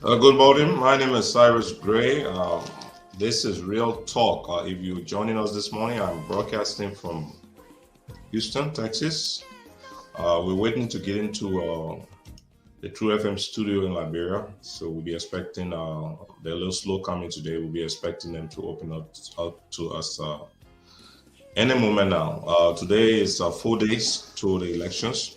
Good morning. My name is Cyrus Gray. This is Real Talk. If you're joining us this morning, I'm broadcasting from Houston, Texas. We're waiting to get into the True FM studio in Liberia. So we'll be expecting, they're a little slow coming today. We'll be expecting them to open up to us any moment now. Today is 4 days to the elections.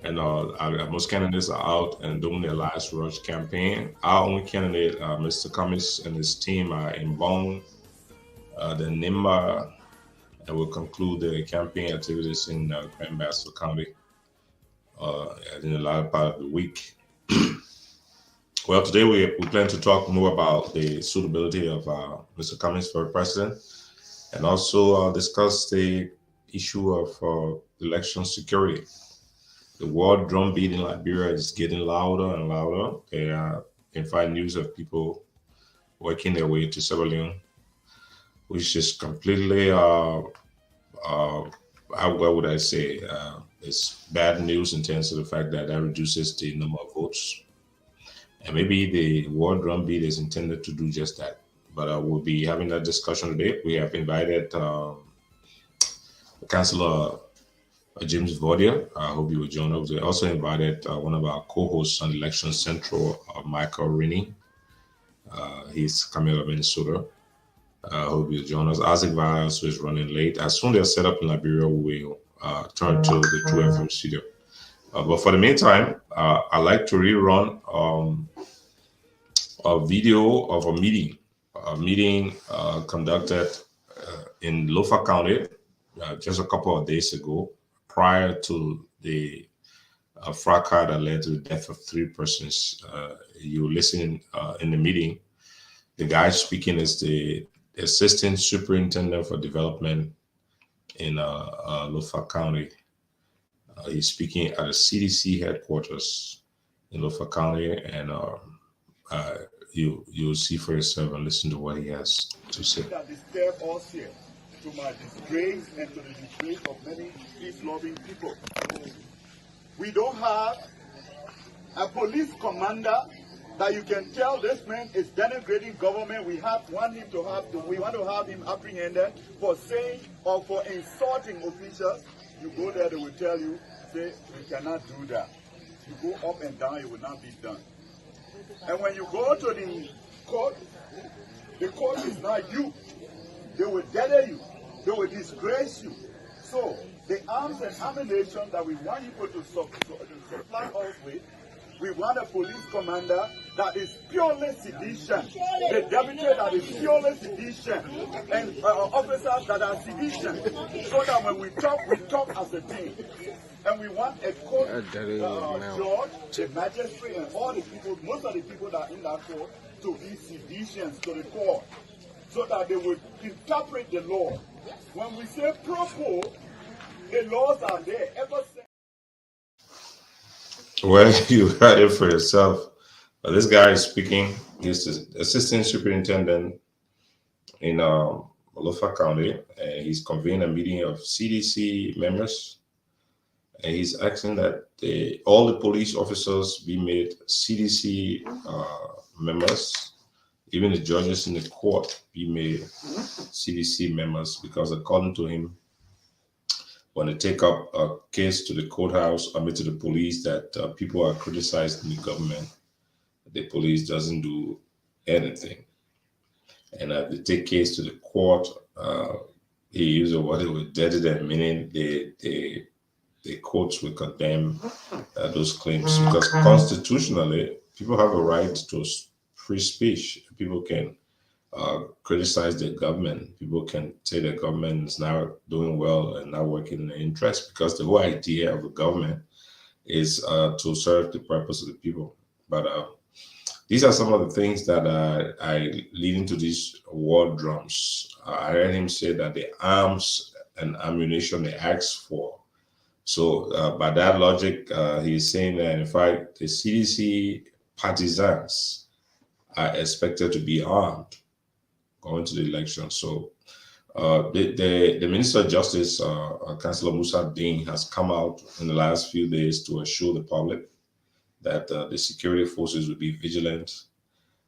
And most candidates are out and doing their last rush campaign. Our only candidate, Mr. Cummings and his team, are in Bone, the Nimba, and will conclude the campaign activities in Grand Bassa County in the latter part of the week. Well, today we plan to talk more about the suitability of Mr. Cummings for president and also discuss the issue of election security. The war drumbeat in Liberia is getting louder and louder. You can find news of people working their way to Sierra Leone, which is completely, what would I say, it's bad news in terms of the fact that reduces the number of votes. And maybe the war drumbeat is intended to do just that. But we'll be having that discussion today. We have invited Councillor James Vordia. I hope you will join us. We also invited one of our co-hosts on Election Central, Michael Rini. He's coming out of Minnesota. I hope you'll join us. Isaac Viles, who is running late. As soon as they're set up in Liberia, we will turn to the True FM studio. But for the meantime, I'd like to rerun a video of a meeting conducted in Lofa County just a couple of days ago, prior to the fracas that led to the death of three persons. You listen in the meeting. The guy speaking is the Assistant Superintendent for Development in Lofa County. He's speaking at the CDC headquarters in Lofa County, and you'll see for yourself and listen to what he has to say. That disturb us here, to my disgrace and to the disgrace of many peace-loving people. We don't have a police commander that you can tell this man is denigrating government. We want to have him apprehended for saying or for insulting officials. You go there, they will tell you, say, we cannot do that. You go up and down, it will not be done. And when you go to the court is not you. They will dare you. They will disgrace you. So the arms and ammunition that we want people to supply us with, we want a police commander that is purely sedition, the deputy that is purely sedition, and officers that are sedition, so that when we talk as a team. And we want a court judge, the magistrate, and all the people, most of the people that are in that court, to be seditions to the court, so that they would interpret the law. When we say propo, the laws are there ever since. Well, you heard it for yourself. This guy is speaking. He's the assistant superintendent in Lofa County. He's convening a meeting of CDC members. And he's asking that all the police officers be made CDC members. Even the judges in the court be made CDC members, because according to him, when they take up a case to the courthouse, to the police, that people are criticizing the government, the police doesn't do anything. And they take case to the court, he used what it was dead, meaning the courts will condemn those claims, because constitutionally, people have a right to free speech. People can criticize the government. People can say the government is not doing well and not working in their interest, because the whole idea of a government is to serve the purpose of the people. But these are some of the things that are leading to these war drums. I heard him say that the arms and ammunition they asked for. So by that logic, he's saying that in fact the CDC partisans are expected to be armed going to the election. So the Minister of Justice, Councillor Musa Dean, has come out in the last few days to assure the public that the security forces will be vigilant.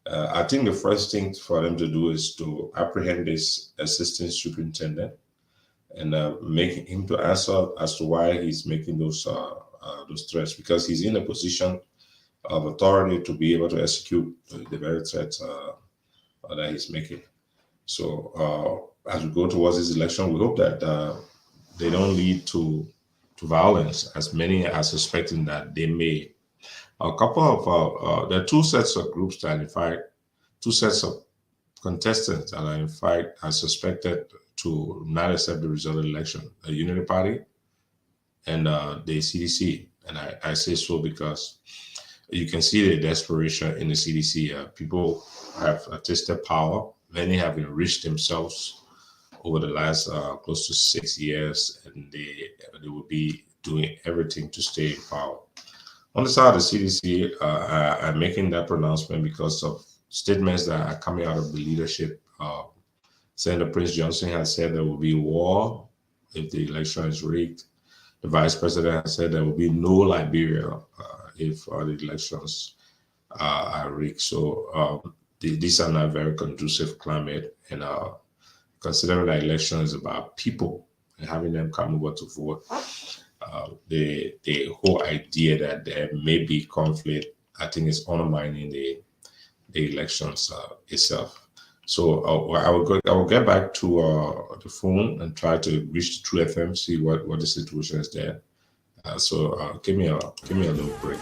I think the first thing for them to do is to apprehend this assistant superintendent and make him to answer as to why he's making those threats, because he's in a position of authority to be able to execute the very threats that he's making. So as we go towards this election, we hope that they don't lead to violence, as many are suspecting that they may. A couple of there are two sets of groups that, in fact, two sets of contestants that are, in fact, are suspected to not accept the result of the election: the Unity Party and the CDC. And I say so because you can see the desperation in the CDC. People have tasted power. Many have enriched themselves over the last close to 6 years, and they will be doing everything to stay in power. On the side of the CDC, I'm making that pronouncement because of statements that are coming out of the leadership. Senator Prince Johnson has said there will be war if the election is rigged. The vice president has said there will be no Liberia if the elections are rigged. So these are not very conducive climate, and considering that election is about people and having them come over to vote, the whole idea that there may be conflict, I think, is undermining the elections itself. So I will get back to the phone and try to reach the True FM, see what the situation is there. So give me a little break.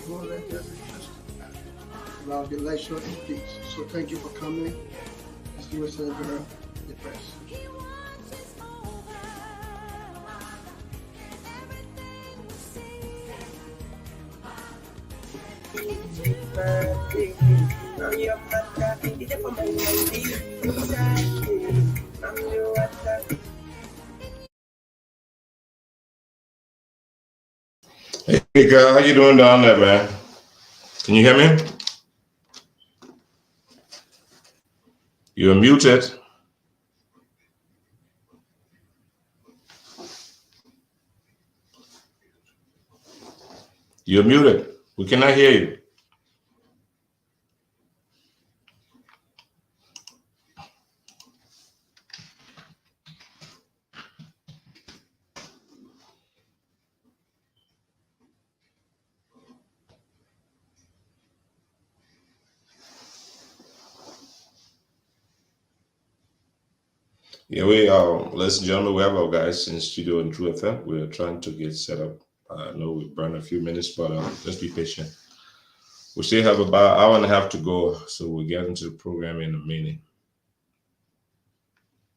will let there be justice. Allow the election in peace. So thank you for coming. Distinguished Senator, the press. Hey, girl, how you doing down there, man? Can you hear me? You're muted. You're muted. We cannot hear you. Yeah, ladies and gentlemen, we have our guys in studio in True FM. We're trying to get set up. I know we burned a few minutes, but let's be patient. We still have about an hour and a half to go, so we'll get into the program in a minute.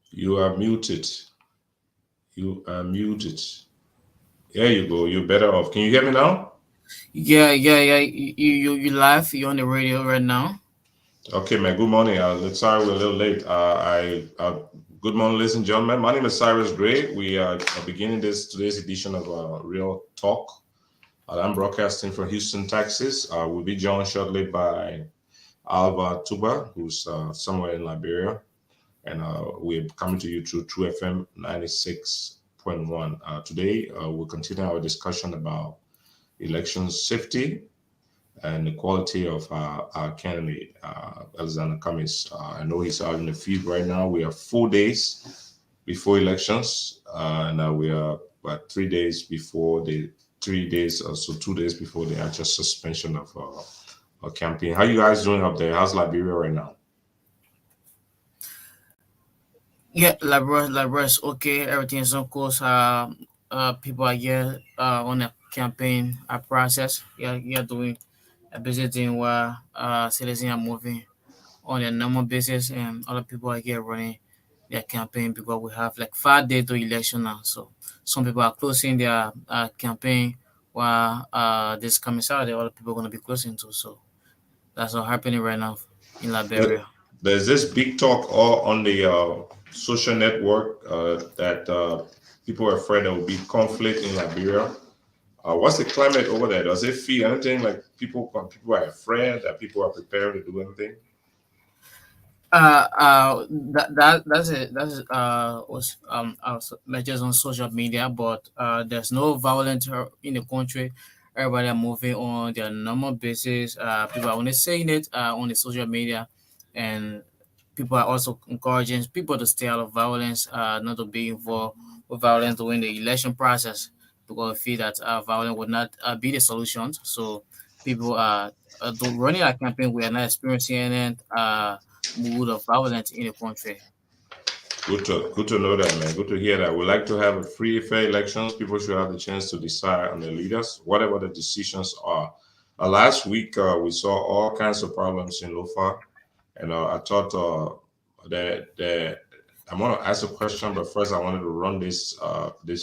You are muted. You are muted. There you go. You're better off. Can you hear me now? Yeah. You live. You're on the radio right now. Okay, man. Good morning. Sorry we're a little late. Good morning, ladies and gentlemen. My name is Cyrus Gray. We are beginning today's edition of Real Talk. I'm broadcasting from Houston, Texas. We'll be joined shortly by Alva Tuba, who's somewhere in Liberia, and we're coming to you through True FM 96.1. Today, we'll continue our discussion about election safety and the quality of our candidate, Alexander Cummings. I know he's out in the field right now. We are 4 days before elections, and we are about 3 days before 3 days or so, 2 days before the actual suspension of our campaign. How you guys doing up there? How's Liberia right now? Yeah, Labra's okay. Everything is on course. People are here on the campaign process. Yeah, doing a busy thing where citizens are moving on a normal basis, and other people are here running their campaign because we have like 5 days to election now. So some people are closing their campaign while this coming Saturday, other people are going to be closing too. So that's all happening right now in Liberia. There's this big talk all on the social network that people are afraid there will be conflict in Liberia. What's the climate over there? Does it feel anything like people are afraid that people are prepared to do anything? That's was messages on social media, but there's no violence in the country. Everybody are moving on their normal basis. People are only saying it on the social media, and people are also encouraging people to stay out of violence, not to be involved with violence during the election process, because we feel that violence would not be the solution. So people are running a campaign. We are not experiencing any mood of violence in the country. Good to know that, man. Good to hear that. We like to have a free, fair elections. People should have the chance to decide on their leaders, whatever the decisions are. Last week, we saw all kinds of problems in Lofa, and I thought that I'm going to ask a question, but first I wanted to run this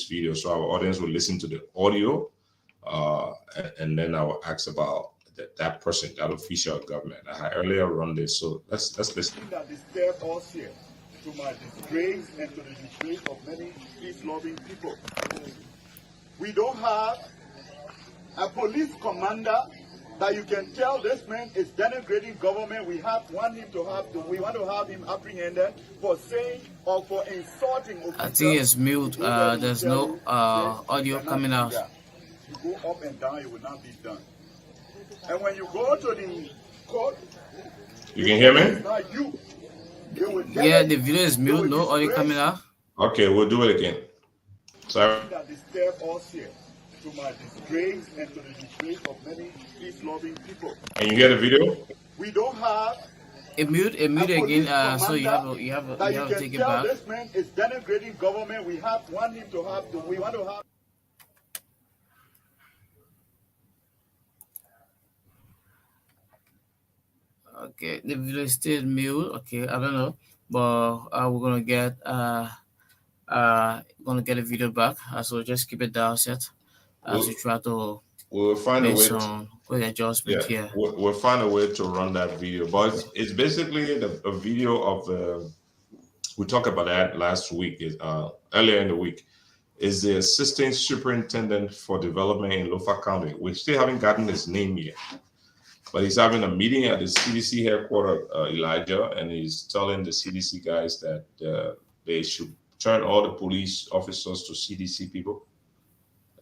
video so our audience will listen to the audio, and then I will ask about that person, that official of government. I had earlier run this, so let's listen. That disturbed us here, to my disgrace and to the disgrace of many peace-loving people. We don't have a police commander that you can tell this man is denigrating government. We want to have him apprehended for saying or for insulting officials. I think it's mute. There's no audio coming out. You go up and down, it will not be done. And when you go to the court, you can hear me? It's not you. Yeah, the video is mute. No audio coming out. Okay, we'll do it again. Sorry. That disturbed us here, to my disgrace and to the disgrace of many peace-loving people. Can you hear the video? We don't have a mute again. So you have to take it back. This man is denigrating government. We want to have. Okay, the video is still mute. Okay, I don't know, but we're gonna get a video back. So just keep it down set as we We'll, try to we'll find a make way. some quick adjustment Yeah, here. we'll find a way to run that video. But it's basically a video of we talked about that last week, earlier in the week, is the assistant superintendent for development in Lofa County. We still haven't gotten his name yet, but he's having a meeting at the CDC headquarters, Elijah, and he's telling the CDC guys that they should turn all the police officers to CDC people.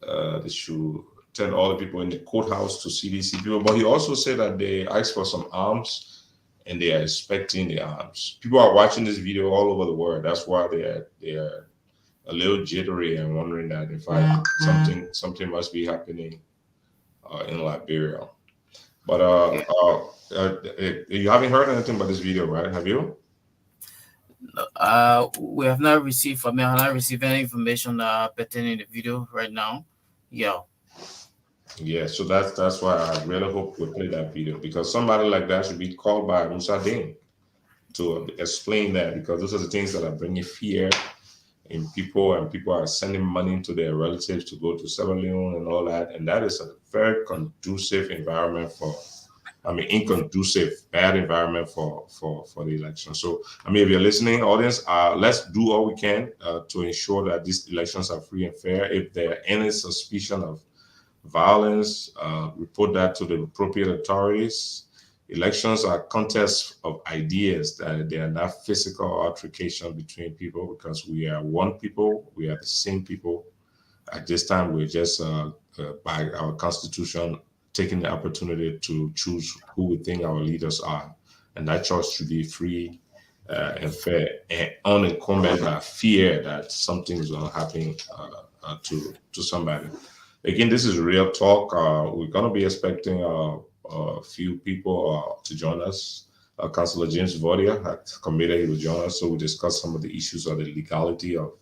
They should turn all the people in the courthouse to CDC people. But he also said that they asked for some arms and they are expecting the arms. People are watching this video all over the world. That's why they are a little jittery and wondering that in fact something must be happening in Liberia. But Yeah. you haven't heard anything about this video, right? Have you? We have not received from me. I have not received any information pertaining the video right now. Yeah. Yeah, so that's why I really hope we play that video because somebody like that should be called by Musa Ding to explain that because those are the things that are bringing fear in people and people are sending money to their relatives to go to Sierra Leone and all that. And that is a very conducive environment for, I mean, inconducive, bad environment for the election. So, I mean, if you're listening, audience, let's do all we can to ensure that these elections are free and fair. If there are any suspicion of violence, report that to the appropriate authorities. Elections are contests of ideas that they are not physical altercation between people because we are one people, we are the same people. At this time, we're just by our constitution taking the opportunity to choose who we think our leaders are, and that choice should be free and fair and unencumbered by fear that something is going to happen to somebody. Again, this is real talk. We're going to be expecting a few people to join us. Councillor James Vodia had committed he will join us, so we discuss some of the issues of the legality of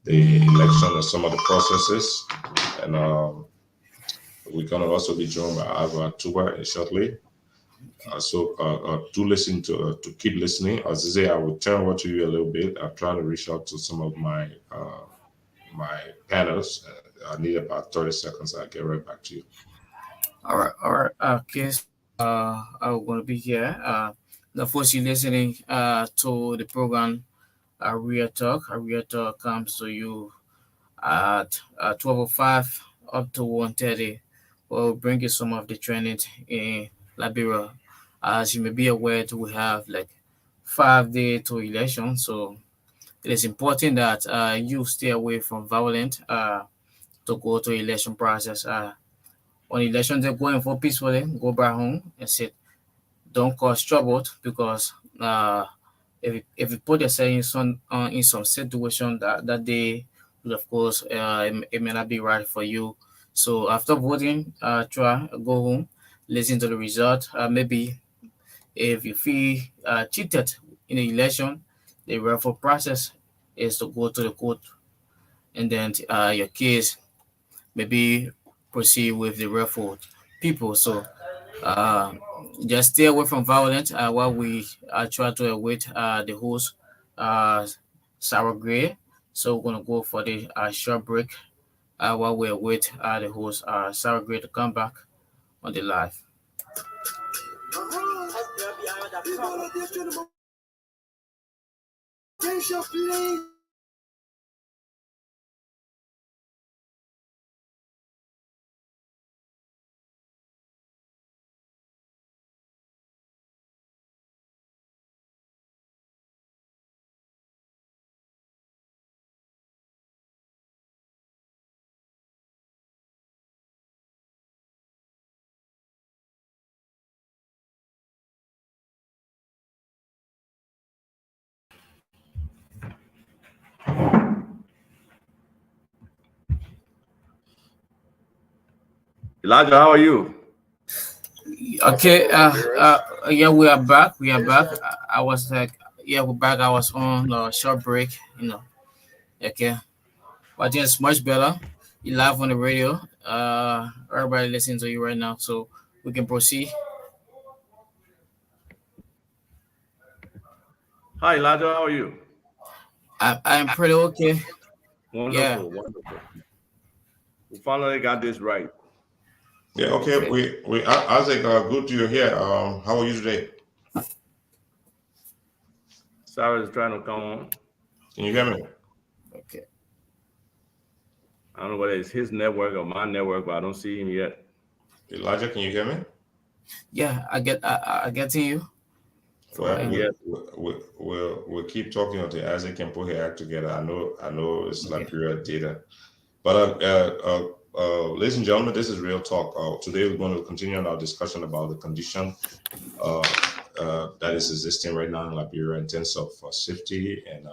the election and some of the processes. And we're going to also be joined by Alva Tuba shortly. So do listen to keep listening. As I say, I will turn over to you a little bit. I'm trying to reach out to some of my panels. I need about 30 seconds. I'll get right back to you. All right. All right. Okay. So, I'm gonna be here. The first you listening to the program, Real Talk. Real Talk comes to you at 12:05 up to 1:30. We'll bring you some of the training in Liberia. As you may be aware, we have like 5 days to election, so it is important that you stay away from violent to go to election process. On election day, going for peacefully, go back home and sit. Don't cause trouble because if you put yourself in some situation that they will of course it may not be right for you. So after voting, try go home, listen to the result. Maybe if you feel cheated in the election, the referral process is to go to the court and then your case maybe proceed with the referral people. So uh, just stay away from violence while we try to await the host, uh, Sarah Gray. So we're gonna go for the short break while we await the host, Sarah Gray, to come back on the live. Elijah, how are you? Okay, yeah, we are back. We are back. I was like, yeah, we're back. I was on a short break, you know. Okay, but it's much better. You live on the radio. Everybody listening to you right now, so we can proceed. Hi, Elijah. How are you? I'm pretty okay. Yeah. Wonderful, wonderful. We finally got this right. Yeah, okay. Okay. Isaac, good you're here. How are you today? Sarah is trying to come on. Can you hear me? Okay. I don't know whether it's his network or my network, but I don't see him yet. Elijah, can you hear me? Yeah, I getting you. Well, Fine. Yes. we'll keep talking until Isaac can put his act together. I know it's Okay. Liberia data, but ladies and gentlemen, this is Real Talk. Today we're going to continue on our discussion about the condition uh, that is existing right now in Liberia in terms of safety and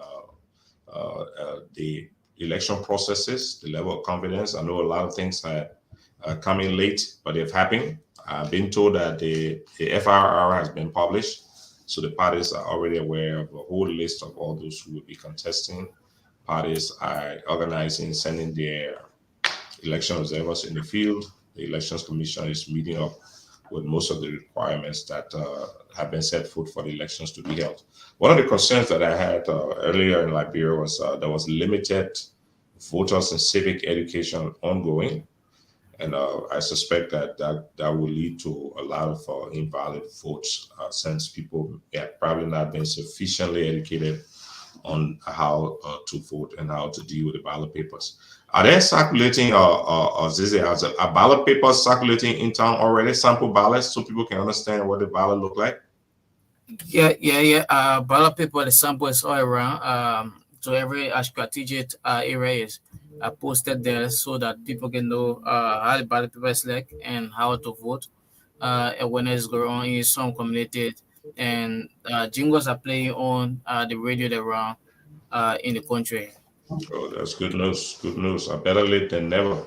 the election processes, the level of confidence. I know a lot of things are coming late, but they've happened. I've been told that the FRR has been published, so the parties are already aware of a whole list of all those who will be contesting. Parties are organizing, sending their election observers in the field. The Elections Commission is meeting up with most of the requirements that have been set forth for the elections to be held. One of the concerns that I had earlier in Liberia was there was limited voters and civic education ongoing, and I suspect that will lead to a lot of invalid votes since people probably not been sufficiently educated on how to vote and how to deal with the ballot papers. Are they circulating, Zizi, are ballot papers circulating in town already, sample ballots, so people can understand what the ballot look like? Yeah. Ballot paper, the sample is all around. So every strategic area is posted there so that people can know how the ballot paper is like and how to vote. Awareness going on in some communities, and jingles are playing on the radio around in the country. Oh, that's good news. Good news. Better late than never.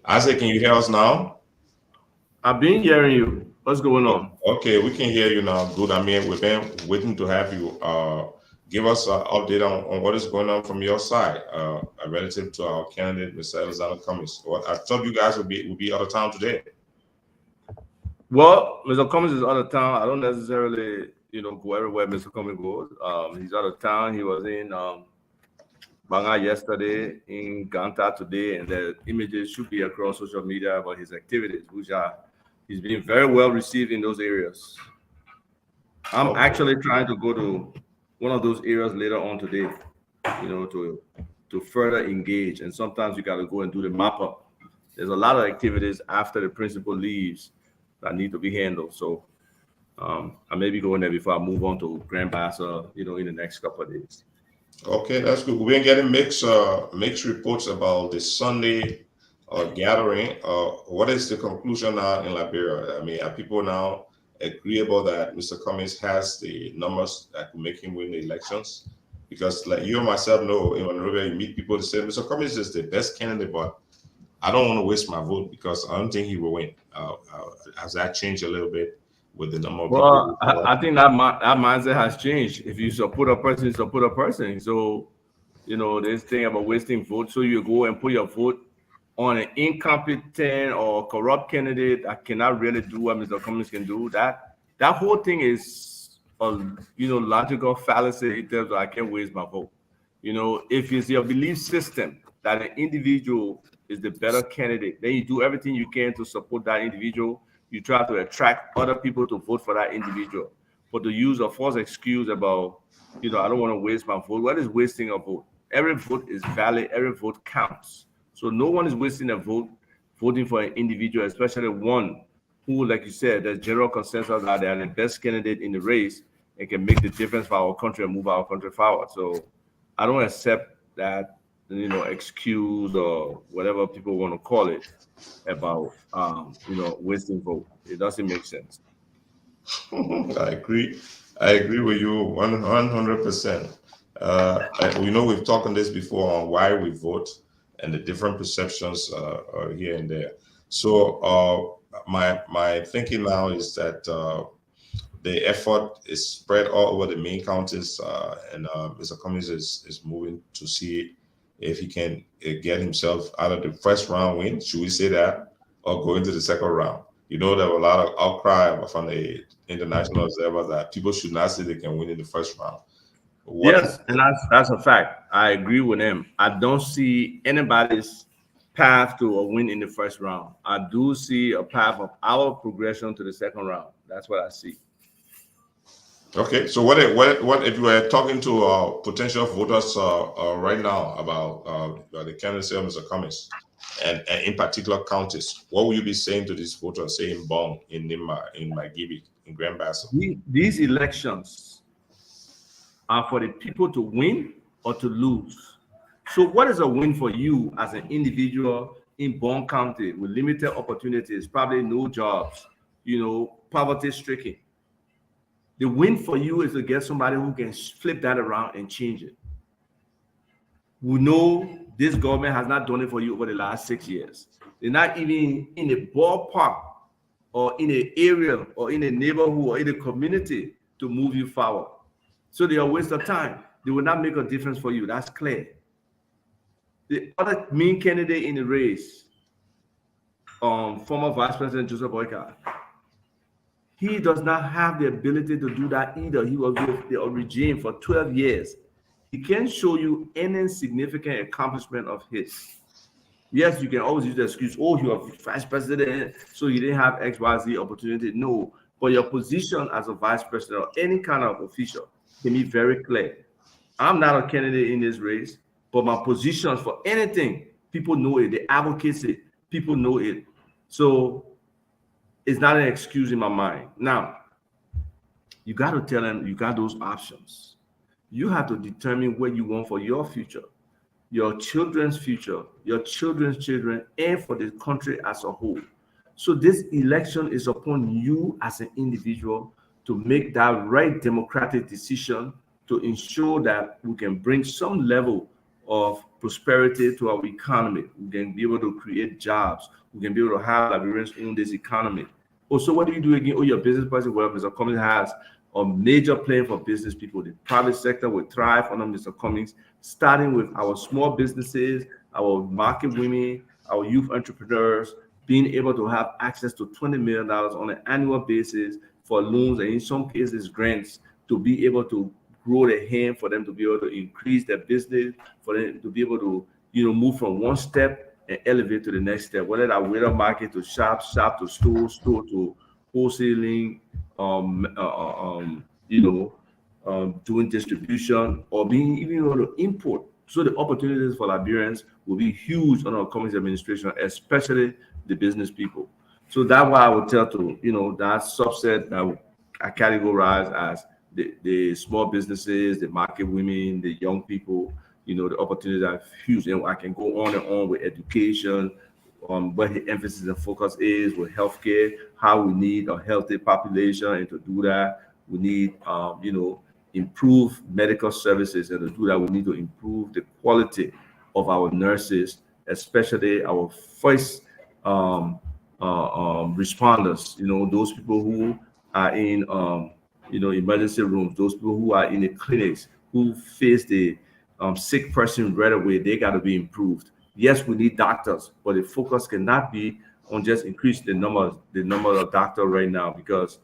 Isaac, can you hear us now? I've been hearing you. What's going on? Okay, we can hear you now. Good. I mean, we've been waiting to have you give us an update on what is going on from your side relative to our candidate, Mr. Alex Cummings. What I thought you guys would be out of town today. Well, Mr. Cummings is out of town. I don't necessarily, go everywhere Mr. Cummings goes. He's out of town. He was in Banga yesterday, in Ganta today, and the images should be across social media about his activities, which are he's been very well received in those areas. I'm Okay. actually trying to go to one of those areas later on today, to further engage. And sometimes you got to go and do the map up. There's a lot of activities after the principal leaves that need to be handled. So I may be going there before I move on to Grand Bassa, in the next couple of days. Okay, that's good. We've been getting mixed reports about the Sunday gathering. What is the conclusion now in Liberia? I mean, are people now agreeable that Mr. Cummings has the numbers that could make him win the elections? Because like you and myself know, in Monrovia, you meet people that say Mr. Cummings is the best candidate, but I don't want to waste my vote because I don't think he will win. Has that changed a little bit with the number of people Well, who I think that mindset has changed. If you support a person, you support a person. So, this thing about wasting votes, so you go and put your vote on an incompetent or corrupt candidate that cannot really do what Mr. Cummings can do. That whole thing is a logical fallacy in terms of I can't waste my vote. If it's your belief system that an individual is the better candidate, then you do everything you can to support that individual. You try to attract other people to vote for that individual. But to use a false excuse about, I don't want to waste my vote. What is wasting a vote? Every vote is valid. Every vote counts. So no one is wasting a vote voting for an individual, especially one who, like you said, there's general consensus that they are the best candidate in the race and can make the difference for our country and move our country forward. So I don't accept that, excuse or whatever people want to call it about, wasting vote. It doesn't make sense. I agree. I agree with you 100%. We know we've talked on this before on why we vote and the different perceptions here and there. So my thinking now is that the effort is spread all over the main counties, and Mr. Cummings is moving to see if he can get himself out of the first round win, should we say that, or go into the second round. There were a lot of outcry from the international observers that people should not say they can win in the first round. What? Yes, and that's a fact. I agree with him. I don't see anybody's path to a win in the first round. I do see a path of our progression to the second round. That's what I see. Okay, so what if you were talking to potential voters right now about the candidacy of Mr. Cummings, and in particular counties, what will you be saying to these voters, say in Bong, in Nimba, in Magibi, in Grand Bassa? These elections are for the people to win or to lose. So, what is a win for you as an individual in Bond County with limited opportunities, probably no jobs, poverty stricken? The win for you is to get somebody who can flip that around and change it. We know this government has not done it for you over the last 6 years. They're not even in the ballpark or in an area or in a neighborhood or in a community to move you forward. So they are a waste of time. They will not make a difference for you. That's clear. The other main candidate in the race, former Vice President Joseph Boyka, he does not have the ability to do that either. He was with the regime for 12 years. He can't show you any significant accomplishment of his. Yes, you can always use the excuse, oh, you are vice president, so you didn't have XYZ opportunity. No, but your position as a vice president or any kind of official can be very clear. I'm not a candidate in this race, but my positions for anything, people know it. The advocacy, people know it. So it's not an excuse in my mind. Now, you got to tell them you got those options. You have to determine what you want for your future, your children's future, your children's children, and for the country as a whole. So this election is upon you as an individual to make that right democratic decision to ensure that we can bring some level of prosperity to our economy. We can be able to create jobs. We can be able to have Liberians own this economy. Also, what do you do again? Oh, your business person, well, Mr. Cummings has a major plan for business people. The private sector will thrive under Mr. Cummings, starting with our small businesses, our market women, our youth entrepreneurs, being able to have access to $20 million on an annual basis for loans and in some cases grants to be able to grow their hand, for them to be able to increase their business, for them to be able to move from one step and elevate to the next step, whether that waiter market to shop to store to wholesaling, doing distribution or being even able to import. So the opportunities for Liberians will be huge under our Cummings administration, especially the business people. So that's why I would tell to that subset that I categorize as the small businesses, the market women, the young people. The opportunities are huge, and I can go on and on with education, where the emphasis and focus is with healthcare, how we need a healthy population, and to do that, we need, improve medical services, and to do that, we need to improve the quality of our nurses, especially our first responders. Those people who are in, emergency rooms, those people who are in the clinics, who face the sick person right away. They got to be improved. Yes, we need doctors, but the focus cannot be on just increase the number of doctors right now, because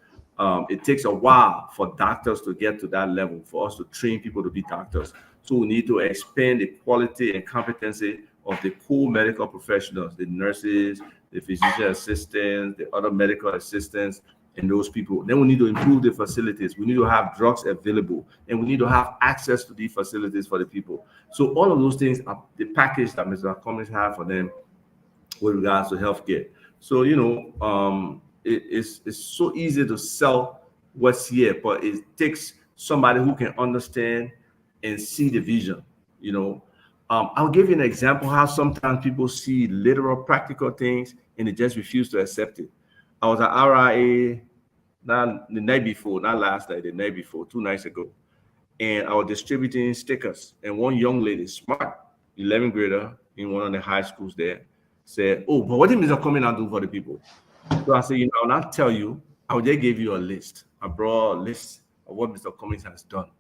it takes a while for doctors to get to that level, for us to train people to be doctors. So we need to expand the quality and competency of the core medical professionals, the nurses, the physician assistants, the other medical assistants, and those people. Then we need to improve the facilities. We need to have drugs available, and we need to have access to these facilities for the people. So all of those things are the package that Mr. Cummings have for them with regards to healthcare. So it's so easy to sell what's here, but it takes somebody who can understand and see the vision. I'll give you an example how sometimes people see literal practical things and they just refuse to accept it. I was at RIA not the night before, not last night, the night before, 2 nights ago. And I was distributing stickers. And one young lady, smart, 11th grader in one of the high schools there, said, oh, but what did Mr. Cummings not do for the people? So I said, I'll not tell you. I will just give you a list. I brought a list of what Mr. Cummings has done.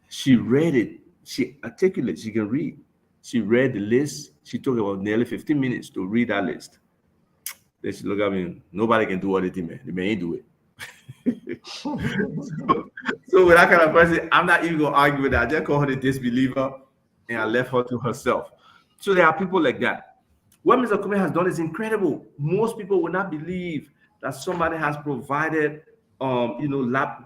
She read it. She articulated, she can read. She read the list. She took about nearly 15 minutes to read that list. Then she looked at me, nobody can do what they did, man. The man ain't do it. So with that kind of person, I'm not even gonna argue with that. I just call her the disbeliever, and I left her to herself. So there are people like that. What Mr. Cummings has done is incredible. Most people will not believe that somebody has provided, lab,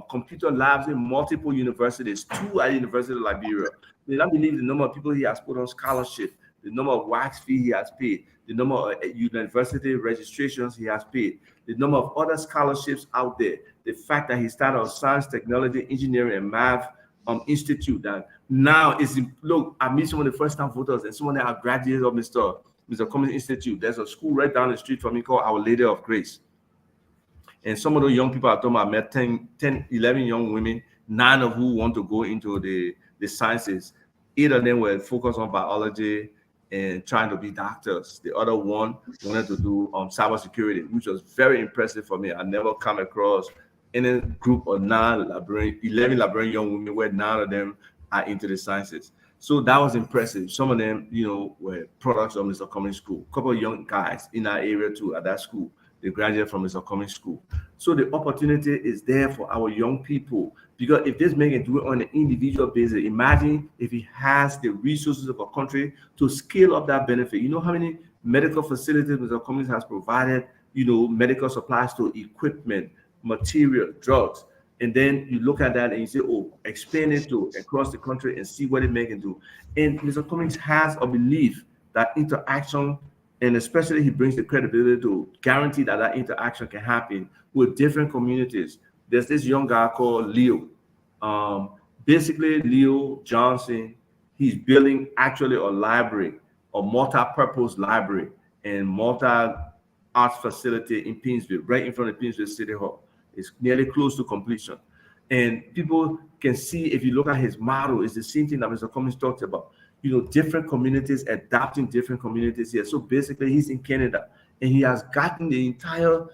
computer labs in multiple universities, two at the University of Liberia. They don't believe the number of people he has put on scholarship, the number of wax fee he has paid, the number of university registrations he has paid, the number of other scholarships out there, the fact that he started on science, technology, engineering, and math institute that now is look. I meet some of the first time voters and some of them are graduates of Mr. Cummings Institute. There's a school right down the street from me called Our Lady of Grace. And some of those young people I told me, I met 10, 11 young women, 9 of who want to go into the sciences. 8 of them were focused on biology and trying to be doctors. The other one wanted to do cybersecurity, which was very impressive for me. I never come across any group of 11 Liberian young women where 9 of them are into the sciences. So that was impressive. Some of them, were products of Mr. Cummings School. A couple of young guys in our area too at that school. They graduated from Mr. Cummings School. So the opportunity is there for our young people, because if this man can do it on an individual basis, imagine if he has the resources of a country to scale up that benefit. You know how many medical facilities Mr. Cummings has provided, medical supplies to equipment, material, drugs. And then you look at that and you say, oh, expand it to across the country and see what it may can do. And Mr. Cummings has a belief that interaction, and especially he brings the credibility to guarantee that that interaction can happen with different communities. There's this young guy called Leo. Basically, Leo Johnson, he's building actually a library, a multi-purpose library and multi-arts facility in Pinsville, right in front of Pinsville City Hall. It's nearly close to completion. And people can see, if you look at his model, it's the same thing that Mr. Cummings talked about. Different communities adapting different communities here. So basically, he's in Canada, and he has gotten the entire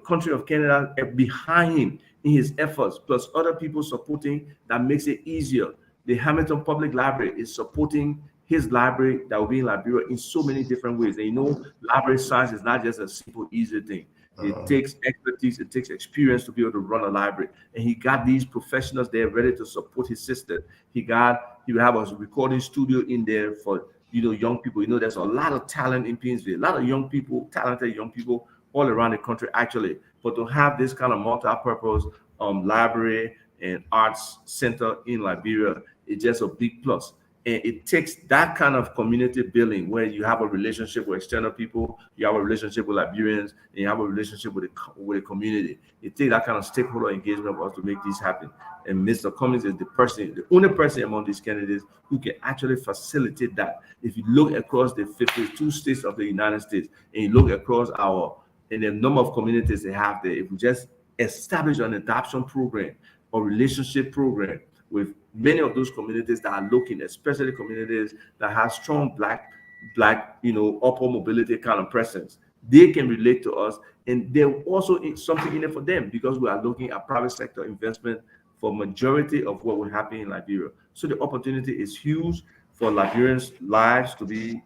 country of Canada behind him in his efforts, plus other people supporting that makes it easier. The Hamilton Public Library is supporting his library that will be in Liberia in so many different ways. And library science is not just a simple, easy thing. It takes expertise, it takes experience to be able to run a library. And he got these professionals there ready to support his system. He will have a recording studio in there for young people. There's a lot of talent in Pinsville, a lot of young people, talented young people all around the country actually. But to have this kind of multi-purpose library and arts center in Liberia is just a big plus. And it takes that kind of community building where you have a relationship with external people, you have a relationship with Liberians, and you have a relationship with the community. It takes that kind of stakeholder engagement for us to make this happen. And Mr. Cummings is the only person among these candidates who can actually facilitate that. If you look across the 52 states of the United States, and you look across the number of communities they have there, if we just establish an adoption program or relationship program with many of those communities that are looking, especially communities that have strong black, upper mobility kind of presence, they can relate to us, and there also is something in it for them, because we are looking at private sector investment for majority of what will happen in Liberia. So the opportunity is huge for Liberians' lives to be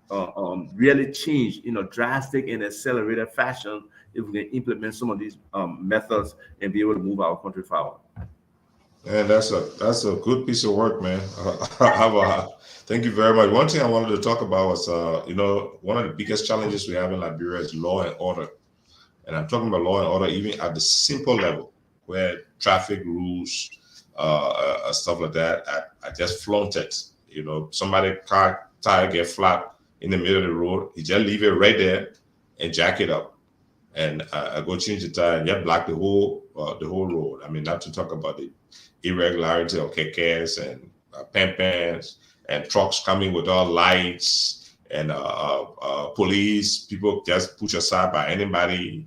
really changed in a drastic and accelerated fashion if we can implement some of these methods and be able to move our country forward. And that's a good piece of work, man. Thank you very much. One thing I wanted to talk about was, one of the biggest challenges we have in Liberia is law and order. And I'm talking about law and order even at the simple level, where traffic rules, stuff like that, I just flaunt it. Somebody car tire get flat in the middle of the road, you just leave it right there and jack it up. And I go change the tire and just block the whole road. I mean, not to talk about the irregularity of kekes and pampans and trucks coming without lights and police, people just push aside by anybody.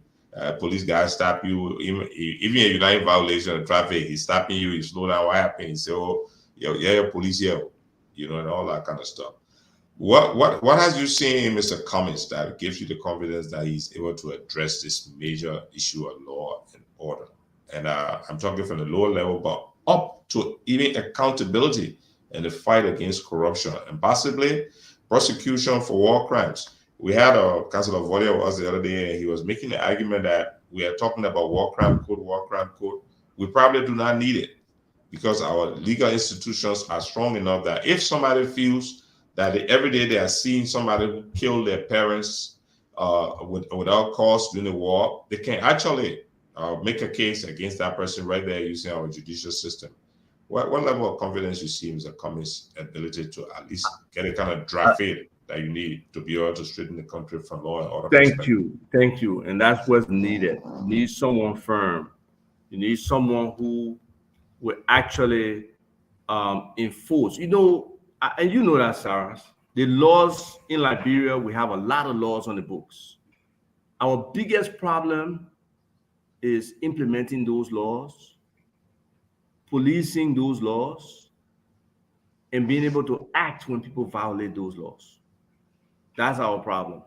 Police guys stop you, even if you're not in violation of traffic, he's stopping you, you slow down, what happened? He say, oh, yeah, police here, and all that kind of stuff. What has you seen in Mr. Cummings that gives you the confidence that he's able to address this major issue of law and order? And I'm talking from the lower level, but up to even accountability and the fight against corruption and possibly prosecution for war crimes. we had a Council of Volia with us the other day, and he was making the argument that we are talking about war crime code. We probably do not need it because our legal institutions are strong enough that if somebody feels that every day they are seeing somebody who killed their parents without cause during the war, they can actually make a case against that person right there using our judicial system. What level of confidence you see in Mr. Cummings' ability to at least get a kind of draft it that you need to be able to straighten the country from law and order perspective? Thank you, and that's what's needed. You need someone firm. You need someone who will actually enforce. And you know that, Sarah. The laws in Liberia, we have a lot of laws on the books. Our biggest problem is implementing those laws, policing those laws, and being able to act when people violate those laws. That's our problem.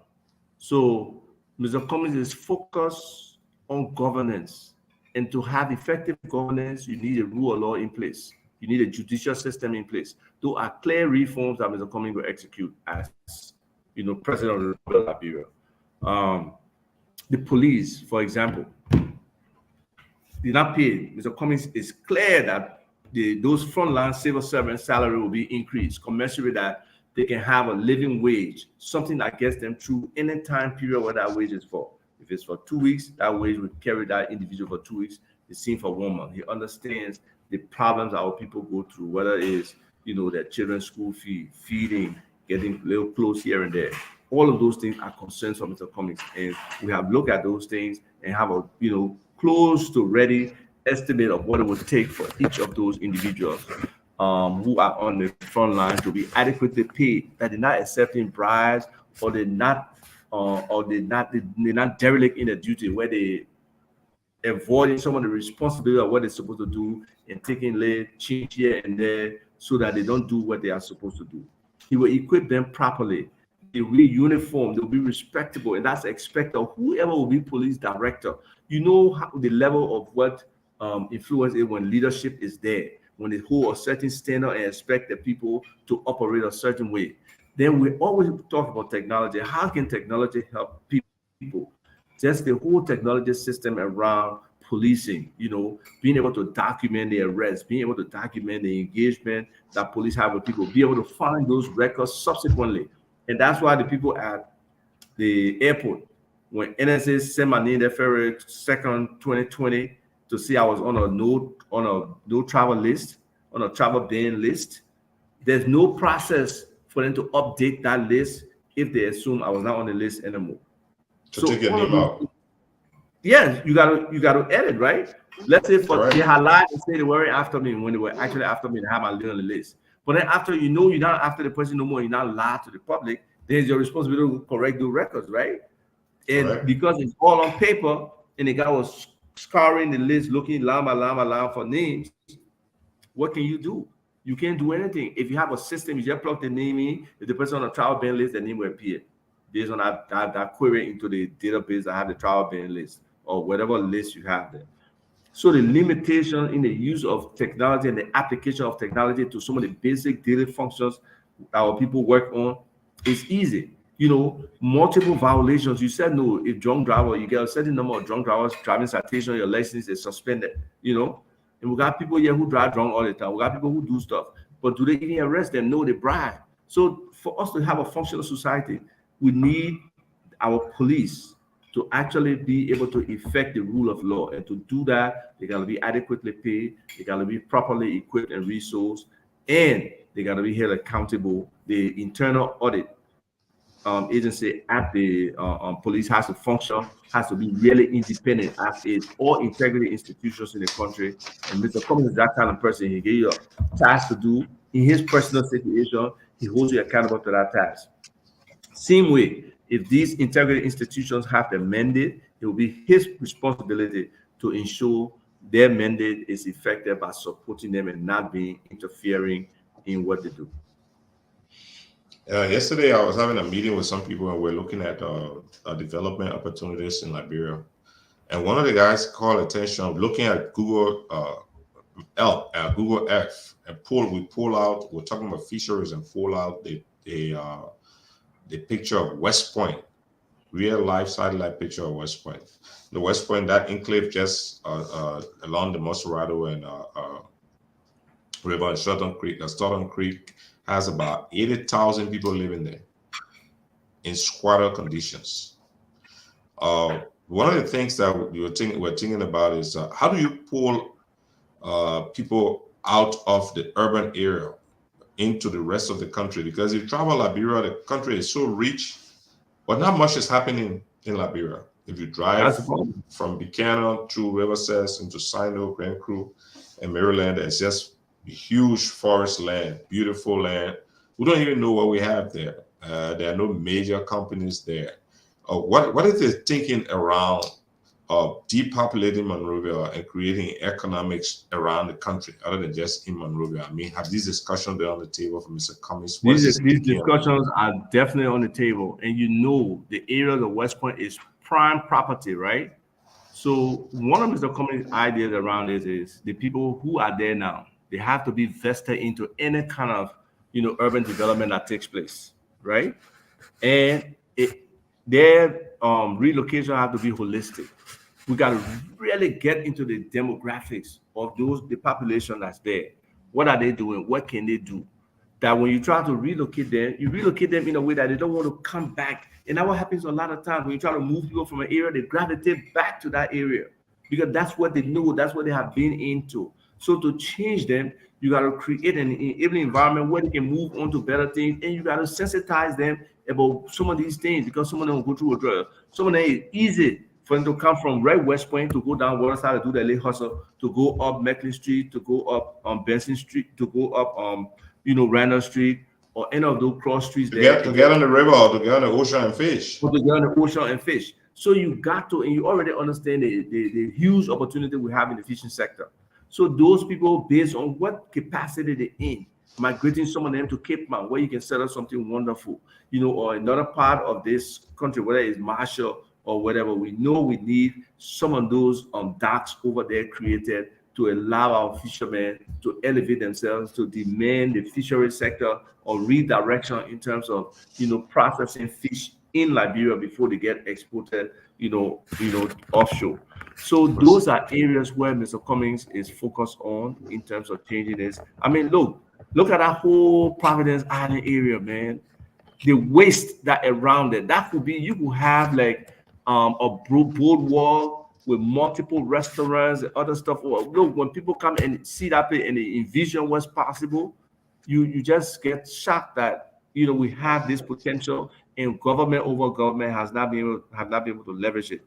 So Mr. Cummings is focused on governance. And to have effective governance, you need a rule of law in place. You need a judicial system in place. Those are clear reforms that Mr. Cummings will execute as, President of Liberia. The police, for example, did not pay. Mr. Cummings is clear that those frontline civil servants' salary will be increased, commensurate that they can have a living wage, something that gets them through any time period where that wage is for. If it's for 2 weeks, that wage will carry that individual for 2 weeks. It's seen for 1 month. He understands the problems our people go through, whether it's their children's school fee, feeding, getting little clothes here and there. All of those things are concerns for Mr. Cummings, and we have looked at those things and have a close to ready estimate of what it would take for each of those individuals who are on the front line to be adequately paid, that they're not accepting bribes or they're not derelict in their duty, where they avoiding some of the responsibility of what they're supposed to do and taking late change here and there so that they don't do what they are supposed to do. He will equip them properly. They will be uniform, they'll be respectable, and that's expected of whoever will be police director. You know how the level of what influence is when leadership is there, when they hold a certain standard and expect the people to operate a certain way. Then we always talk about technology. How can technology help people? Just the whole technology system around policing, being able to document the arrests, being able to document the engagement that police have with people, be able to find those records subsequently. And that's why the people at the airport, when NSA sent my name there February 2nd, 2020, to see I was on a no travel list, on a travel ban list, there's no process for them to update that list if they assume I was not on the list anymore. So take your name out. Yes, you gotta edit, right? Let's say they had lied and say they weren't after me when they were actually after me to have my name on the list. But then after you're not after the person no more, you're not lied to the public, then it's your responsibility to correct the records, right? And because it's all on paper and the guy was scouring the list, looking line by line for names, what can you do? You can't do anything. If you have a system, you just plug the name in. If the person on the trial ban list, the name will appear based on that query into the database that have the trial ban list or whatever list you have there. So the limitation in the use of technology and the application of technology to some of the basic daily functions our people work on is easy. Multiple violations. You said no, if drunk driver, you get a certain number of drunk drivers driving citation, your license is suspended, And we got people here who drive drunk all the time. We got people who do stuff. But do they even arrest them? No, they bribe. So for us to have a functional society, we need our police to actually be able to effect the rule of law. And to do that, they got to be adequately paid. They got to be properly equipped and resourced. And they got to be held accountable. The internal audit agency at the police has to function, has to be really independent, as is all integrity institutions in the country. And Mr. Cummings is that kind of person. He gave you a task to do in his personal situation. He holds you accountable to that task. Same way, if these integrity institutions have the mandate, it will be his responsibility to ensure their mandate is effective by supporting them and not being interfering in what they do. Yesterday, I was having a meeting with some people, and we're looking at development opportunities in Liberia. And one of the guys called attention, looking at Google Earth, and we're talking about fisheries and pull out the the picture of West Point, real life satellite picture of West Point. The West Point, that enclave just along the Moserado and river and Southern Creek has about 80,000 people living there in squatter conditions. One of the things that we're thinking about is how do you pull people out of the urban area into the rest of the country? Because if you travel Liberia, the country is so rich, but not much is happening in Liberia. If you drive from Buchanan through Riversest into Sino, Grand Cru, and Maryland, it's just huge forest land, beautiful land. We don't even know what we have there. There are no major companies there. What is the thinking around depopulating Monrovia and creating economics around the country other than just in Monrovia? I mean, have these discussions been on the table for Mr. Cummings? These discussions are definitely on the table. And you know, the area of the West Point is prime property, right? So one of Mr. Cummings' ideas around this is the people who are there now, they have to be vested into any kind of, urban development that takes place, right? And their relocation have to be holistic. We got to really get into the demographics of the population that's there. What are they doing? What can they do? That when you try to relocate them, you relocate them in a way that they don't want to come back. And that what happens a lot of times when you try to move people from an area, they gravitate back to that area because that's what they know, that's what they have been into. So to change them, you got to create an enabling environment where they can move on to better things, and you got to sensitize them about some of these things because some of them will go through a drug. Some of them is easy for them to come from right West Point to go down Waterside to do their late hustle, to go up Mecklin Street, to go up on Benson Street, to go up Randall Street, or any of those cross streets to get on the river or to get on the ocean and fish. Or to get on the ocean and fish. So you got to, and you already understand the huge opportunity we have in the fishing sector. So those people, based on what capacity they're in, migrating some of them to Cape Mount, where you can set up something wonderful, or another part of this country, whether it's Marshall or whatever, we know we need some of those docks over there created to allow our fishermen to elevate themselves, to demand the fishery sector or redirection in terms of, processing fish in Liberia before they get exported, offshore. So those are areas where Mr. Cummings is focused on in terms of changing this. I mean, look at that whole Providence Island area, man. The waste that around it, that could be, you could have like a boardwalk with multiple restaurants and other stuff. Look, when people come and see that place and they envision what's possible, you just get shocked that we have this potential, and government has not been able to leverage it.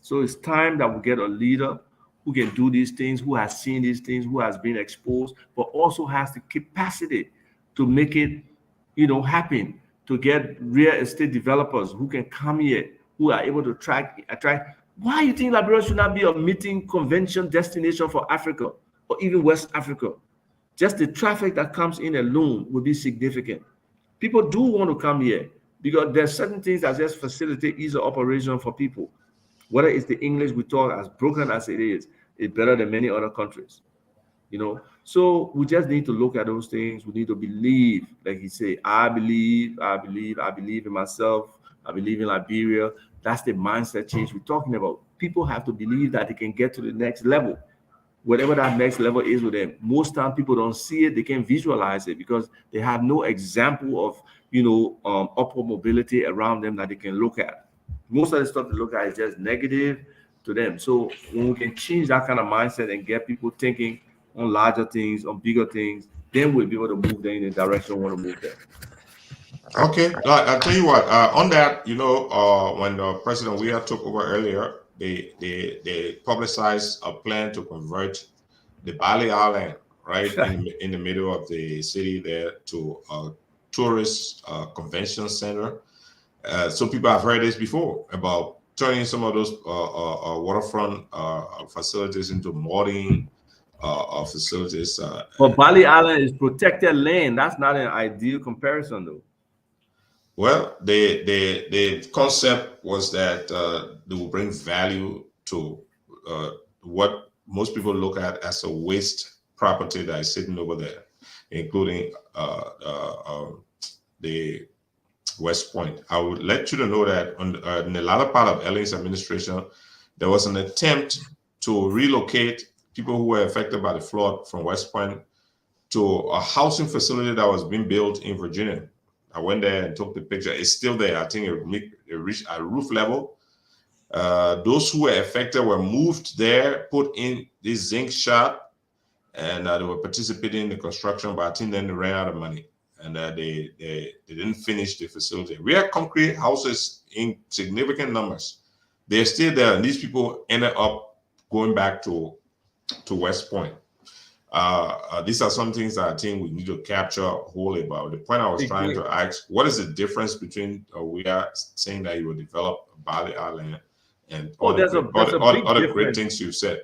So it's time that we get a leader who can do these things, who has seen these things, who has been exposed, but also has the capacity to make it, happen, to get real estate developers who can come here, who are able to attract. Why you think Liberia should not be a meeting convention destination for Africa or even West Africa? Just the traffic that comes in alone will be significant. People do want to come here because there's certain things that just facilitate ease of operation for people. Whether it's the English we talk, as broken as it is, it's better than many other countries. So we just need to look at those things. We need to believe, like he said, I believe in myself. I believe in Liberia. That's the mindset change we're talking about. People have to believe that they can get to the next level, whatever that next level is with them. Most time people don't see it, they can't visualize it because they have no example of, upward mobility around them that they can look at. Most of the stuff they look at is just negative to them. So when we can change that kind of mindset and get people thinking on larger things, on bigger things, then we'll be able to move them in the direction we want to move them. Okay, I'll tell you what. On that, when President Weah took over earlier, they publicized a plan to convert the Bali Island right in the middle of the city there to a tourist convention center. So people have heard this before about turning some of those waterfront facilities into mooring facilities. But Bali Island is protected land. That's not an ideal comparison, though. Well, the concept was that they will bring value to what most people look at as a waste property that is sitting over there, including the West Point. I would let you to know that in the latter part of Ellen's administration, there was an attempt to relocate people who were affected by the flood from West Point to a housing facility that was being built in Virginia. I went there and took the picture. It's still there. I think it reached at roof level. Those who were affected were moved there, put in this zinc shot, and they were participating in the construction, but I think then they ran out of money, and they didn't finish the facility. We had concrete houses in significant numbers. They're still there, and these people ended up going back to West Point. These are some things that I think we need to capture wholly about. The point I was trying to ask, what is the difference between we are saying that you will develop Bali Island and all the great things you said?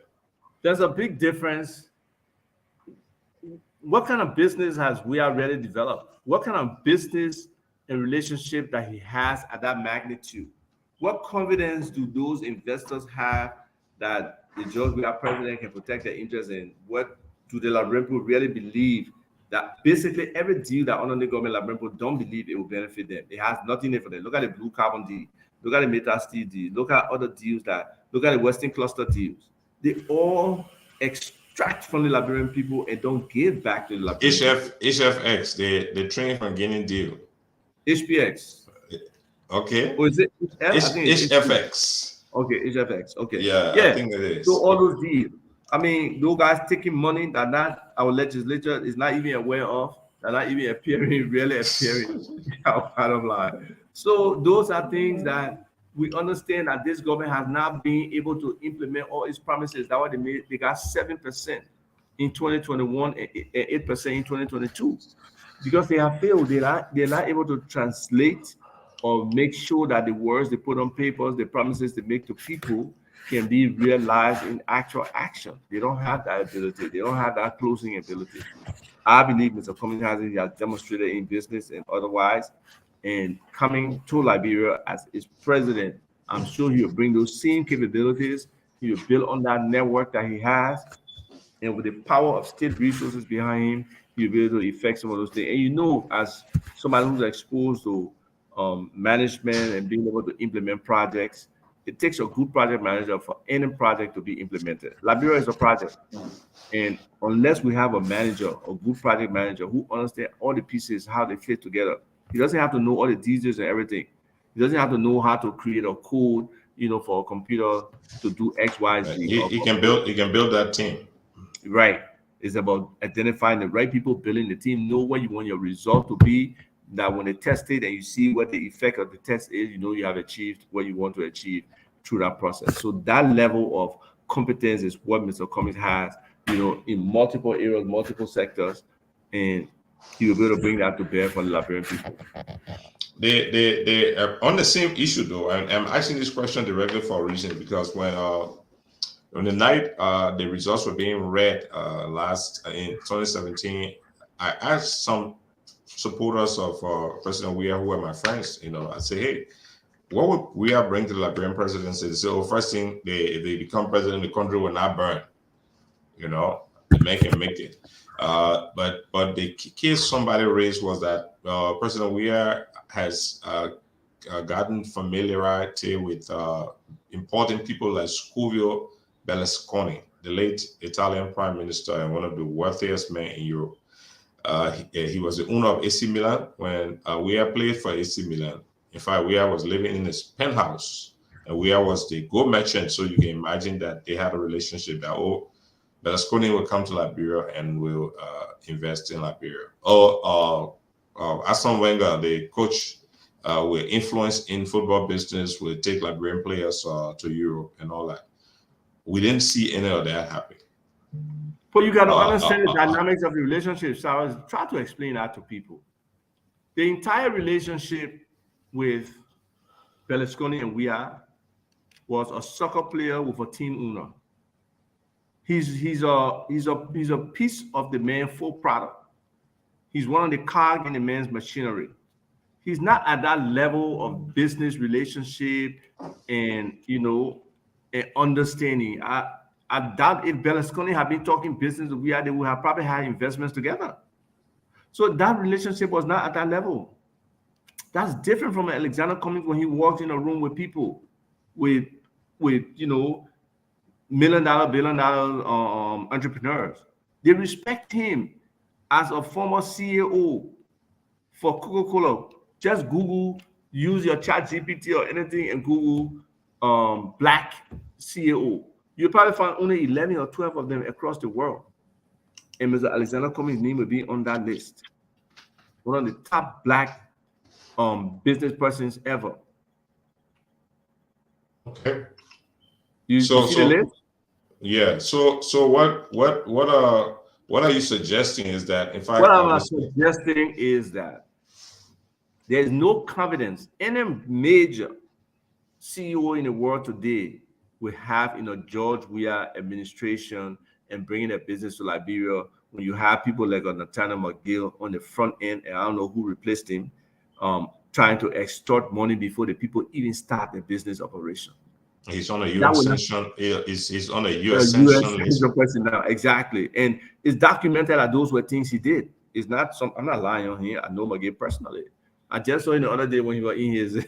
There's a big difference. What kind of business has we already developed? What kind of business and relationship that he has at that magnitude? What confidence do those investors have that the George Weah president can protect their interests in? What do the Liberian people really believe that basically every deal that under the government Liberian people don't believe it will benefit them? It has nothing in it for them. Look at the blue carbon deal. Look at the Meta Steel deal. Look at other deals look at the Western Cluster deals. They all extract from the Liberian people and don't give back to the Liberian people. HFX, the train from Guinea deal. HPX. Okay. Or is it HFX? Okay, HFX. Okay. Yeah, I think it is. So all those deals. I mean, those guys taking money that our legislature is not even aware of, they're not even really appearing out of line. So those are things that we understand that this government has not been able to implement all its promises. That's why they got 7% in 2021 and 8% in 2022. Because they have failed. They're not able to translate or make sure that the words they put on papers, the promises they make to people can be realized in actual action. They don't have that ability. They don't have that closing ability. I believe Mr. Cummings has demonstrated in business and otherwise, and coming to Liberia as its president, I'm sure he'll bring those same capabilities. He'll build on that network that he has, and with the power of state resources behind him, he'll be able to effect some of those things. And as somebody who's exposed to management and being able to implement projects, it takes a good project manager for any project to be implemented. Liberia is a project. And unless we have a good project manager who understands all the pieces, how they fit together, he doesn't have to know all the details and everything. He doesn't have to know how to create a code, for a computer to do X, Y, Z. He can build that team. Right. It's about identifying the right people, building the team, know what you want your result to be, that when they test it and you see what the effect of the test is, you have achieved what you want to achieve through that process. So that level of competence is what Mr. Cummings has, in multiple areas, multiple sectors, and he will be able to bring that to bear for the Liberian people. They on the same issue though, and I'm asking this question directly for a reason, because when on the night the results were being read last in 2017, I asked some supporters of President Weah, who are my friends, I say, hey, what would Weah bring to the Liberian presidency? They say, first thing, if they become president, the country will not burn. The man can make it. But the case somebody raised was that President Weah has gotten familiarity with important people like Scovio Berlusconi, the late Italian prime minister and one of the wealthiest men in Europe. He was the owner of AC Milan when Weah played for AC Milan. In fact, Weah was living in his penthouse, and Weah was the gold merchant. So you can imagine that they had a relationship that Berlusconi will come to Liberia and will invest in Liberia. Arsene Wenger, the coach, will influence in football business, will take Liberian players to Europe and all that. We didn't see any of that happen. But you got to understand the dynamics of the relationship. So I was trying to explain that to people. The entire relationship with Berlusconi and Weah was a soccer player with a team owner. He's a piece of the man's full product. He's one of the cogs in the man's machinery. He's not at that level of business relationship and and understanding. I doubt if Berlusconi had been talking business with Weah, they would have probably had investments together. So that relationship was not at that level. That's different from Alexander Cummings when he walked in a room with people with million dollar, billion dollar entrepreneurs. They respect him as a former CEO for Coca-Cola. Just Google, use your chat GPT or anything and Google black CEO. You'll probably find only 11 or 12 of them across the world. And Mr. Alexander Cummings' name will be on that list. One of the top black business persons ever. Okay. You see the list? Yeah. So what are you suggesting is that in fact what I'm suggesting is that there is no confidence any major CEO in the world today will have in a George Weah administration and bringing a business to Liberia when you have people like Nathaniel McGill on the front end, and I don't know who replaced him, trying to extort money before the people even start the business operation. He's on a U.S. sanction. He's on a U.S. sanction list. Now, exactly, and it's documented that those were things he did. It's not some. I'm not lying on here. I know McGill personally. I just saw him the other day when he was in his.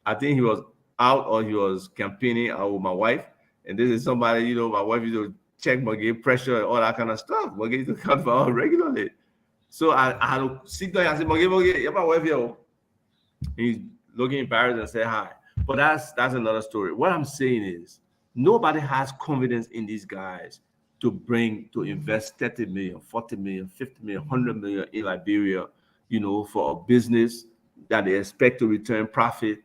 I think he was out or he was campaigning out with my wife, and this is somebody, my wife used to check McGill pressure and all that kind of stuff. McGill used to come out regularly. So I had to sit there and say, McGill, yeah, my wife here. He's looking embarrassed and say hi. But that's another story. What I'm saying is nobody has confidence in these guys to invest 30 million, 40 million, 50 million, 100 million in Liberia, for a business that they expect to return profit,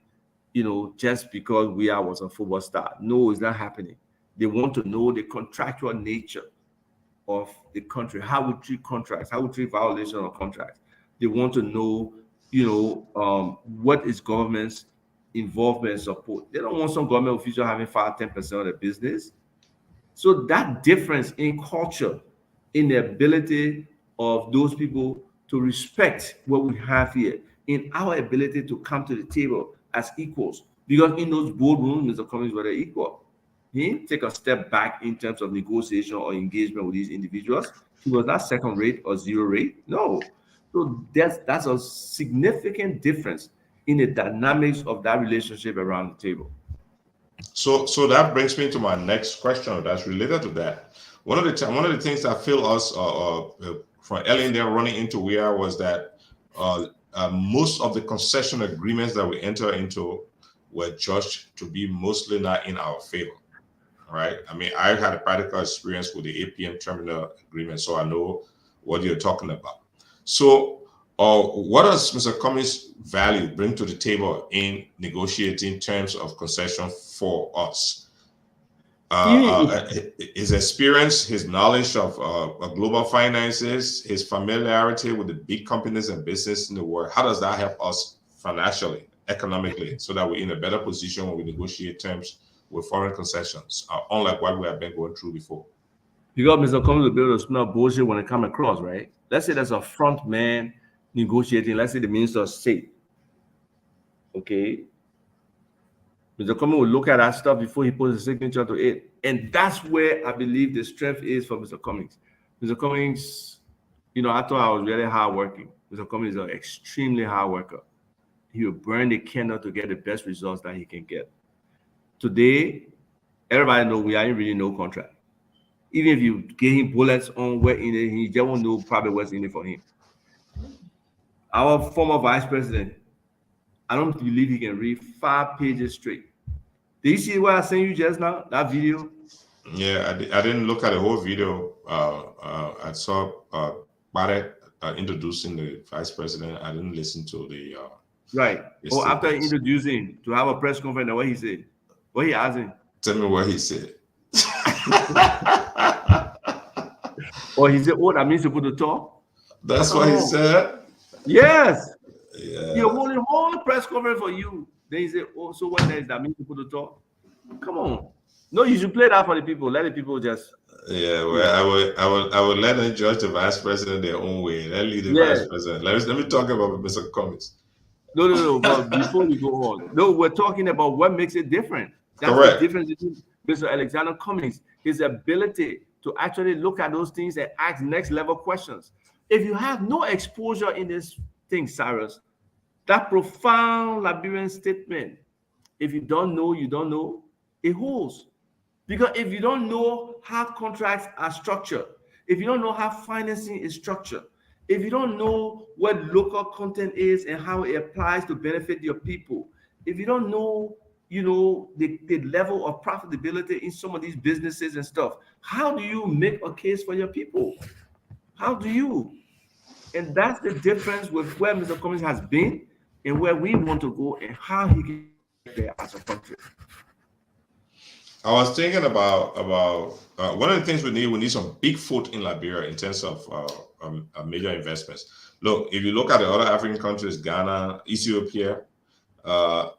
just because Weah was a football star. No, it's not happening. They want to know the contractual nature of the country, how we treat contracts, how we treat violation of contracts. They want to know, what is government's involvement and support. They don't want some government official having 5-10% of the business. So that difference in culture, in the ability of those people to respect what we have here, in our ability to come to the table as equals, because in those boardrooms, Mr. Cummings were equal. He didn't take a step back in terms of negotiation or engagement with these individuals. He was not second rate or zero rate. No. So that's a significant difference in the dynamics of that relationship around the table. So that brings me to my next question that's related to that. One of the things I feel us from early in there running into Weah was that most of the concession agreements that we enter into were judged to be mostly not in our favor. Right? I mean, I had a practical experience with the APM terminal agreement, so I know what you're talking about. So, what does Mr. Cummings' value bring to the table in negotiating terms of concession for us? His experience, his knowledge of global finances, his familiarity with the big companies and business in the world, how does that help us financially, economically, so that we're in a better position when we negotiate terms with foreign concessions, unlike what we have been going through before? Because Mr. Cummings will be able to smell bullshit when it comes across, right? Let's say there's a front man negotiating, let's say the Minister of State. Okay. Mr. Cummings will look at that stuff before he puts his signature to it. And that's where I believe the strength is for Mr. Cummings. Mr. Cummings, I thought I was really hardworking. Mr. Cummings is an extremely hard worker. He will burn the candle to get the best results that he can get. Today, everybody knows we ain't really no contract. Even if you give him bullets on what in it, he just won't know probably what's in it for him. Our former vice president, I don't believe he can read 5 pages straight. Did you see what I sent you just now? That video? Yeah, I didn't look at the whole video. I saw Barrett introducing the vice president. I didn't listen to the right. Or after introducing to have a press conference, what he said. What he asked him? Tell me what he said. Or he said, that means you put the talk? That's what he said? Yes. Yeah. He holding a whole press conference for you. Then he said, so what does that mean you put the talk? Come on. No, you should play that for the people. Let the people just... Yeah, well, I would let them judge the vice president their own way. Let lead the vice president. Let me talk about Mr. Cummings. No. But before we go on, we're talking about what makes it different. That's correct. The difference between Mr. Alexander Cummings, his ability to actually look at those things and ask next level questions. If you have no exposure in this thing, Cyrus, That profound Liberian statement, if you don't know, you don't know, it holds. Because if you don't know how contracts are structured, if you don't know how financing is structured, if you don't know what local content is and how it applies to benefit your people, if you don't know, the level of profitability in some of these businesses and stuff, how do you make a case for your people? How do you? And that's the difference with where Mr. Cummings has been and where we want to go and how he can get there as a country. I was thinking about one of the things we need some big foot in Liberia in terms of major investments. Look, if you look at the other African countries, Ghana, Ethiopia, uh,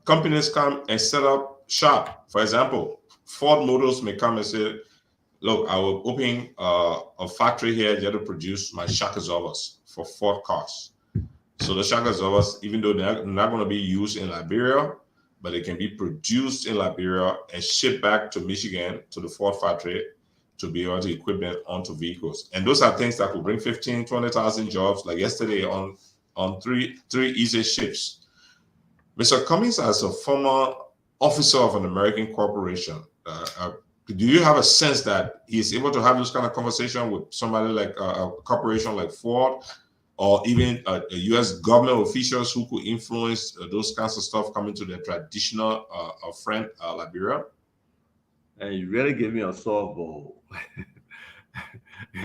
companies come and set up shop. For example, Ford Motors may come and say, "Look, I will open a factory here just to produce my shock absorbers for Ford cars." So the shock absorbers, even though they're not going to be used in Liberia, but they can be produced in Liberia and shipped back to Michigan to the Ford factory to be able to equip them onto vehicles. And those are things that could bring 15, 20,000 jobs, like yesterday on three easy ships. Mr. Cummings, as a former officer of an American corporation, do you have a sense that he's able to have this kind of conversation with somebody like a corporation like Ford, or even a U.S. government officials who could influence those kinds of stuff coming to their traditional friend Liberia? And you really give me a softball.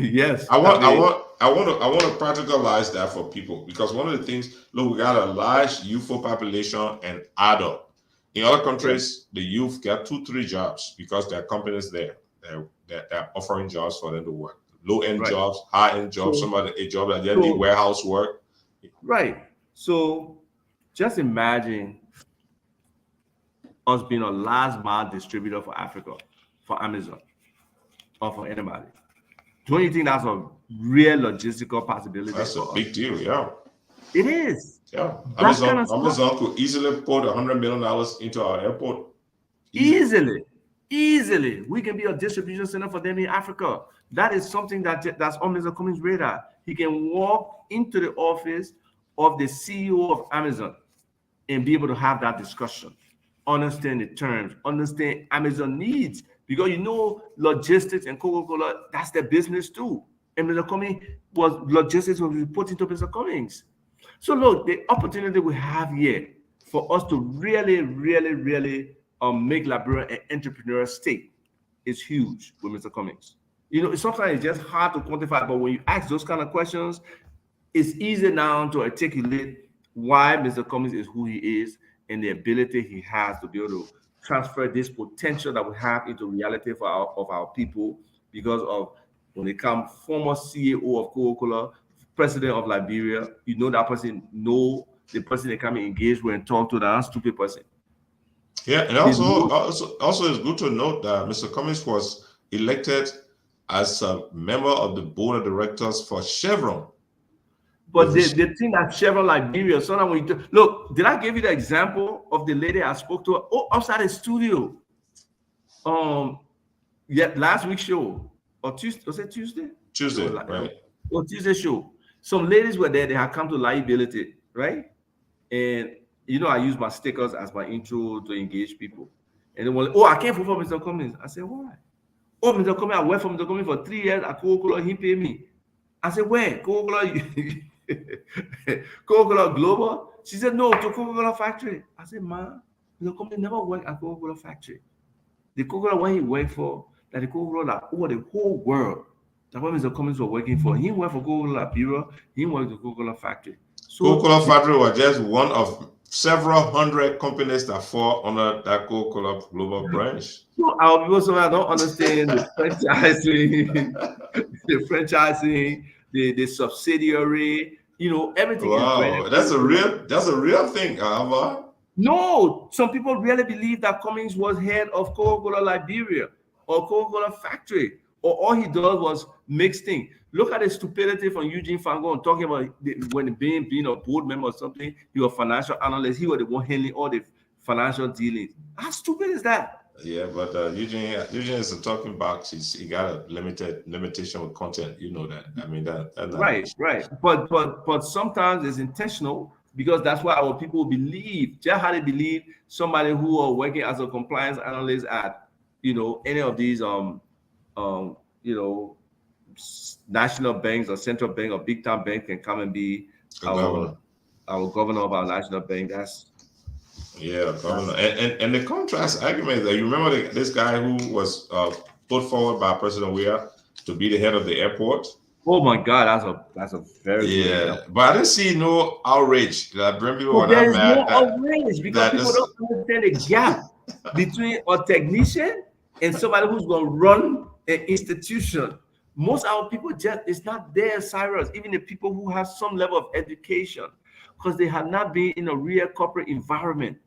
Yes, I want to practicalize that for people, because one of the things, look, we got a large youthful population and adult. In other countries, the youth get 2-3 jobs because there are companies there that are offering jobs for them to work. Low-end Right. jobs, high-end jobs, So- a job that they need warehouse work. Right. So just imagine us being a last mile distributor for Africa, for Amazon, or for anybody. Don't you think that's a real logistical possibility? That's a for big us? deal, yeah. It is. Yeah. That kind of stuff- Amazon could easily put $100 million into our airport. Easily. We can be a distribution center for them in Africa. That is something that's on Mr. Cummings' radar. He can walk into the office of the CEO of Amazon and be able to have that discussion, understand the terms, understand Amazon needs, because logistics and Coca-Cola, that's their business too. And Mr. Cummings logistics was put into Mr. Cummings. So look, the opportunity we have here for us to really make Liberia an entrepreneurial state is huge with Mr. Cummings. Sometimes it's just hard to quantify, but when you ask those kind of questions, it's easy now to articulate why Mr. Cummings is who he is and the ability he has to be able to transfer this potential that we have into reality for our people, because of when they come former CEO of Coca-Cola, President of Liberia, that person the person they come and engage with and talk to, that stupid person. Yeah, and also it's good to note that Mr. Cummings was elected as a member of the board of directors for Chevron. But the thing that Chevron Liberia, sometimes when you look, did I give you the example of the lady I spoke to? Outside the studio. Last week's show, or Tuesday, was it Tuesday? Tuesday, right? Or Tuesday show. Some ladies were there, they had come to liability, right? And I use my stickers as my intro to engage people. And they were like, "Oh, I can't fulfill Mr. Cummings." I said, "Why?" "Oh, Mr. Cummings, I worked for Mr. Cummings for 3 years at Coca-Cola, he paid me." I said, "Where? Coca-Cola?" Coca-Cola Global? She said, "No, to Coca-Cola factory." I said, "Ma, Mr. Cummings never worked at Coca-Cola factory. The Coca-Cola one he worked for, that the Coca-Cola over the whole world, that what Mr. Cummings was working for. He worked for Coca-Cola Liberia, he worked at the Coca-Cola factory." So Coca-Cola factory was just one of several hundred companies that fall under that Coca-Cola global branch. So our people sometimes don't understand the franchising, the subsidiary, everything. Wow, that's a real thing, Alva. No, some people really believe that Cummings was head of Coca-Cola Liberia or Coca-Cola factory, or all he does was mix things. Look at the stupidity from Eugene Fangon talking about when being a board member or something, he was a financial analyst, he was the one handling all the financial dealings. How stupid is that? Yeah, but Eugene is a talking box. He got a limitation with content. You know that. I mean that Right. But sometimes it's intentional because that's what our people believe. Just how they believe somebody who are working as a compliance analyst at, any of these you know national banks or central bank or big time bank can come and be The our governor. governor of our national bank. Yeah, That's governor. And the contrast argument that you remember this guy who was put forward by President Weah to be the head of the airport. Oh my God, that's a very good Yeah, example. but I didn't see no outrage. That bring people were But not there is mad no outrage because that people this. don't understand the gap between a technician and somebody who's going to run an institution. Most of our people just it's not there, Cyrus. Even the people who have some level of education, because they have not been in a real corporate environment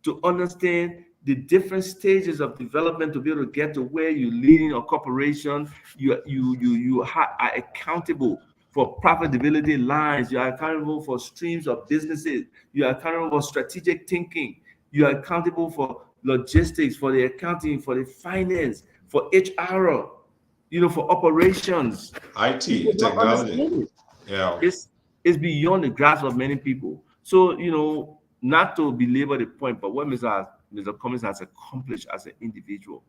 to understand the different stages of development to be able to get to where you're leading a corporation. Are accountable for profitability lines. You are accountable for streams of businesses. You are accountable for strategic thinking. You are accountable for logistics, for the accounting, for the finance, for HR, for operations. People IT don't technology. understand it. Yeah, It's beyond the grasp of many people. So, not to belabor the point, but what Mr. Cummings has accomplished as an individual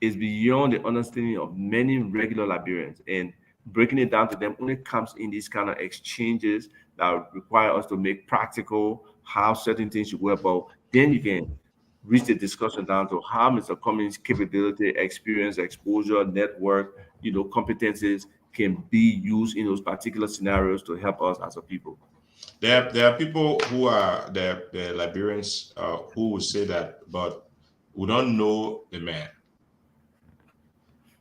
is beyond the understanding of many regular Liberians, and breaking it down to them only comes in these kind of exchanges that require us to make practical how certain things should go about. Then you can reach the discussion down to how Mr. Cummings' capability, experience, exposure, network, competencies can be used in those particular scenarios to help us as a people. there are people who are the Liberians who would say that, but we don't know the man.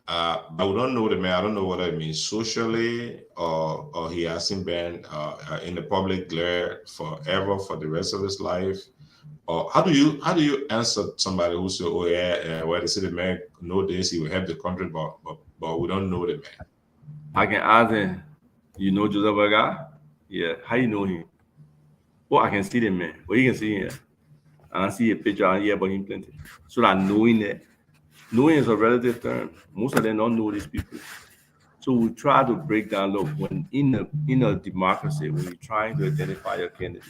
But we don't know the man. I don't know what it means socially, or he hasn't been in the public glare forever for the rest of his life. Or how do you answer somebody who say, oh yeah, well they say the man know this, he will help the country, but we don't know the man. I can ask him, Joseph Berger? Yeah, how you know him? Well, I can see the man. Well, you can see him. And I see a picture and hear about him plenty. So that knowing is a relative term. Most of them don't know these people. So we try to break down. Look, when in a democracy, when you're trying to identify your candidate,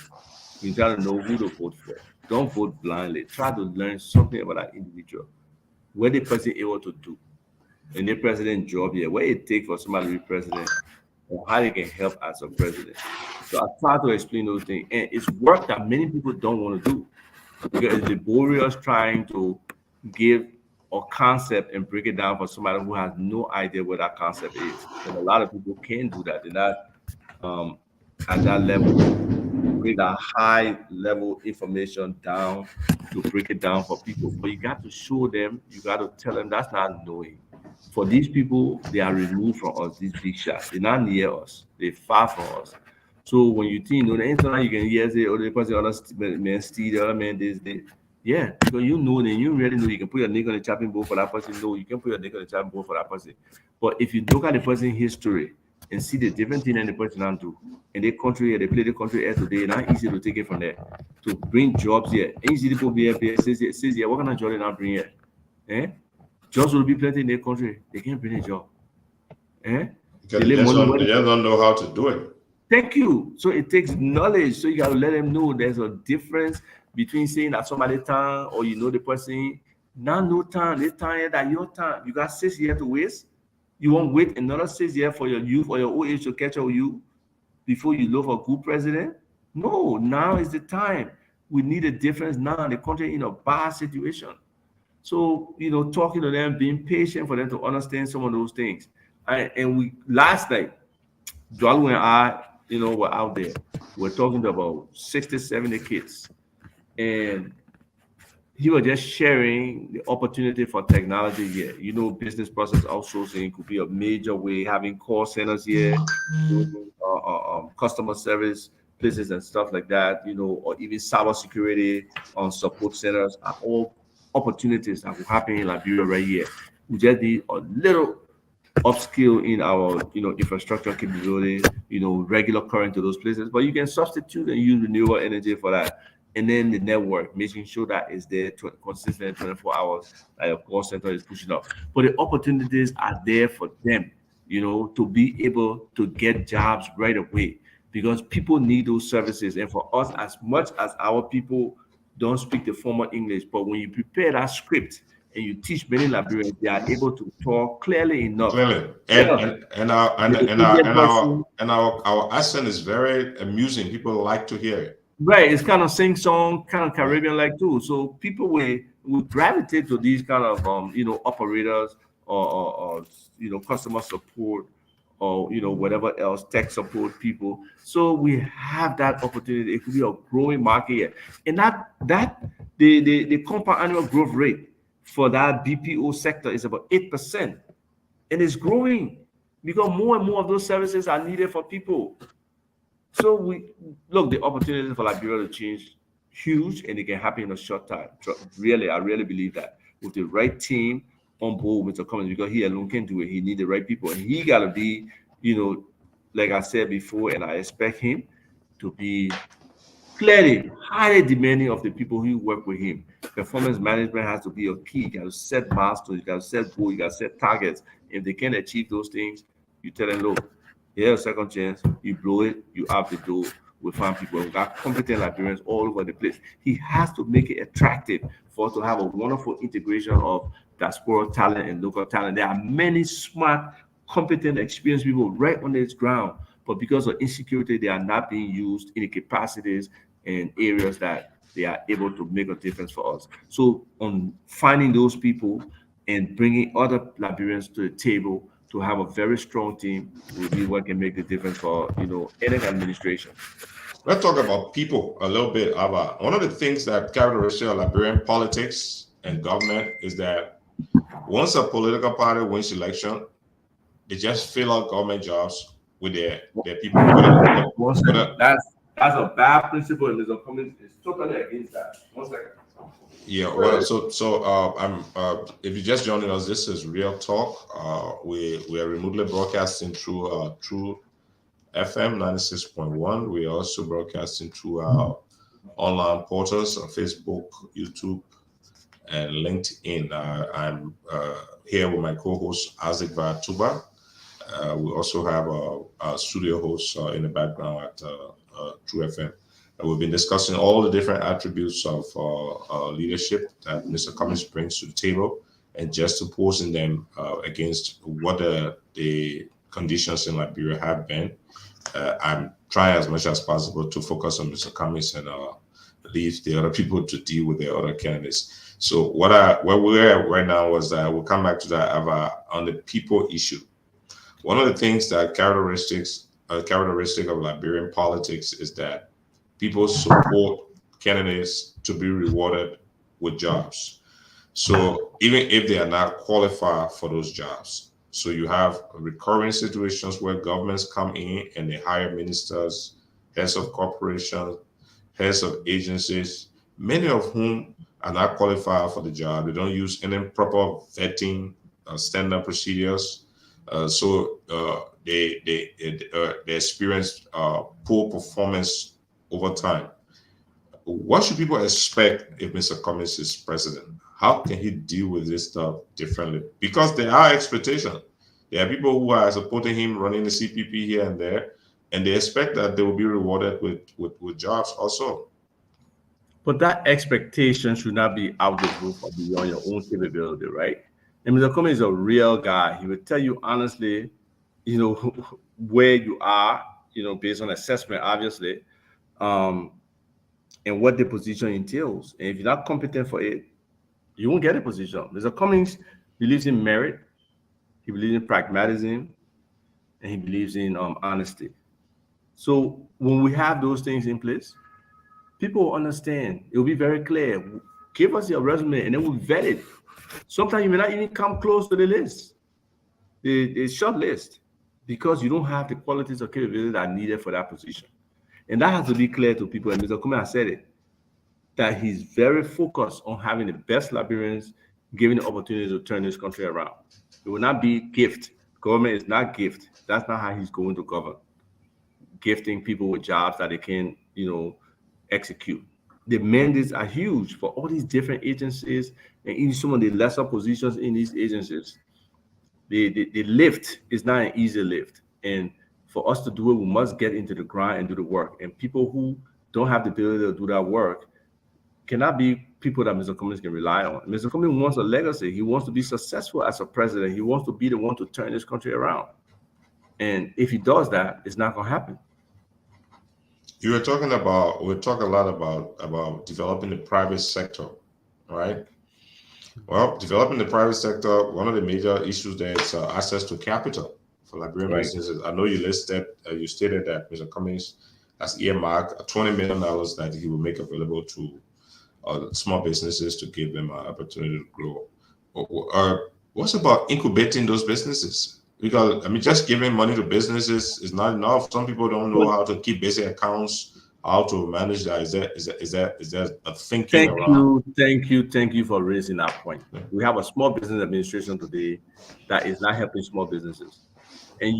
you try to know who to vote for. Don't vote blindly. Try to learn something about that individual. What the person able to do in the president job here, what it takes for somebody to be president, or how they can help as a president. So I try to explain those things. And it's work that many people don't want to do, because it's laborious trying to give a concept and break it down for somebody who has no idea what that concept is. And a lot of people can do that. They're not at that level, bring that high level information down to break it down for people. But you got to show them, you got to tell them that's not knowing. For these people, they are removed from us, these big shots. They're not near us, they're far from us. So when you think, anytime you can hear say, oh, the person, other man, steal, the other man, this. Yeah, because then you really know you can put your name on the chopping board for that person. No, you can put your name on the chopping board for that person. But if you look at the person's history and see the different thing that the person can do, and they country, they play the country here today, not easy to take it from there. To bring jobs here. Easy to be here, says, yeah, what kind of job they not bring here? Jobs will be plenty in their country. They can't bring a job. Because they just don't know how to do it. Thank you. So it takes knowledge. So you got to let them know there's a difference between saying that somebody time or the person. Now no time. They time that your time. You got 6 years to waste. You won't wait another 6 years for your youth or your old age to catch up with you before you look for a good president. No, now is the time. We need a difference now. The country in a bad situation. So, talking to them, being patient for them to understand some of those things. And we last night, Joel and I, were out there. We're talking to about 60, 70 kids. And he was just sharing the opportunity for technology here. Business process outsourcing could be a major way, having call centers here, customer service places and stuff like that, or even cybersecurity on support centers are all opportunities that will happen in Liberia right here. We just need a little upskill in our infrastructure capability, regular current to those places, but you can substitute and use renewable energy for that. And then the network, making sure that is there consistent 24 hours, like a call center is pushing up. But the opportunities are there for them, to be able to get jobs right away. because people need those services. And for us, as much as our people don't speak the formal English, but when you prepare that script and you teach many Liberians, they are able to talk clearly enough. Clearly, Yeah, the Indian person. our accent is very amusing. People like to hear it. Right, it's kind of sing song, kind of Caribbean like too. So people will gravitate to these kind of operators or customer support or whatever else, tech support people. So we have that opportunity. It could be a growing market here, and that the compound annual growth rate for that BPO sector is about 8%, and it's growing because more and more of those services are needed for people. So we look, the opportunity for Liberia to change huge, and it can happen in a short time. Really, I really believe that with the right team on board with the Cummings, because he alone can do it. He need the right people, and he gotta be, like I said before, and I expect him to be clearly highly demanding of the people who work with him. Performance management has to be a key. You got to set milestones, you got to set goals, you got to set targets. If they can't achieve those things, you tell them, look, here's a second chance. You blow it, you out the door. We find people who got competent Liberians all over the place. He has to make it attractive for us to have a wonderful integration of diaspora talent and local talent. There are many smart, competent, experienced people right on this ground, but because of insecurity, they are not being used in the capacities and areas that they are able to make a difference for us. So on finding those people and bringing other Liberians to the table to have a very strong team will be what can make the difference for any administration. Let's talk about people a little bit. About one of the things that characterises Liberian politics and government is that once a political party wins election, they just fill out government jobs with their people. That's a bad principle, and Mr. Cummings is totally against that. 1 second. Yeah, well, I'm if you're just joining us, this is Real Talk. We are remotely broadcasting through True FM 96.1. We are also broadcasting through our online portals on Facebook, YouTube, and LinkedIn. I'm here with my co-host Isaac Tuba. We also have a studio host in the background at True FM. We've been discussing all the different attributes of leadership that Mr. Cummings brings to the table, and just opposing them against what the conditions in Liberia have been. I'm trying as much as possible to focus on Mr. Cummings and leave the other people to deal with the other candidates. So where we're at right now was that we'll come back to that on the people issue. One of the things that characteristic of Liberian politics is that people support candidates to be rewarded with jobs. So even if they are not qualified for those jobs, so you have recurring situations where governments come in and they hire ministers, heads of corporations, heads of agencies, many of whom are not qualified for the job. They don't use any proper vetting standard procedures. So they experience poor performance over time. What should people expect if Mr. Cummings is president? How can he deal with this stuff differently? Because there are expectations. There are people who are supporting him running the CPP here and there, and they expect that they will be rewarded with jobs also. But that expectation should not be out the roof or beyond your own capability, right? And Mr. Cummings is a real guy. He will tell you honestly, where you are, based on assessment, obviously, and what the position entails. And if you're not competent for it, you won't get a position. Mr. Cummings believes in merit, he believes in pragmatism, and he believes in honesty. So when we have those things in place, people will understand. It will be very clear. Give us your resume, and then we'll vet it. Sometimes you may not even come close to the list, the short list, because you don't have the qualities or capabilities that are needed for that position. And that has to be clear to people. And Mr. Cummings has said it, that he's very focused on having the best Liberians, given the opportunity to turn this country around. It will not be gift. Government is not gift. That's not how he's going to govern. Gifting people with jobs that they can, execute. The mandates are huge for all these different agencies and even some of the lesser positions in these agencies. The lift is not an easy lift. And For us to do it, we must get into the grind and do the work. And people who don't have the ability to do that work cannot be people that Mr. Cummings can rely on. Mr. Cummings wants a legacy. He wants to be successful as a president. He wants to be the one to turn this country around. And if he does that, it's not going to happen. You were talking about, we talk a lot about developing the private sector, right? Well, developing the private sector, one of the major issues there is access to capital for Liberian Right. businesses. I know you stated that Mr. Cummings has earmarked $20 million that he will make available to small businesses to give them an opportunity to grow. What's about incubating those businesses? Because I mean, just giving money to businesses is not enough. Some people don't know how to keep basic accounts, how to manage that. Is that a thinking around? Thank you for raising that point. We have a small business administration today that is not helping small businesses. And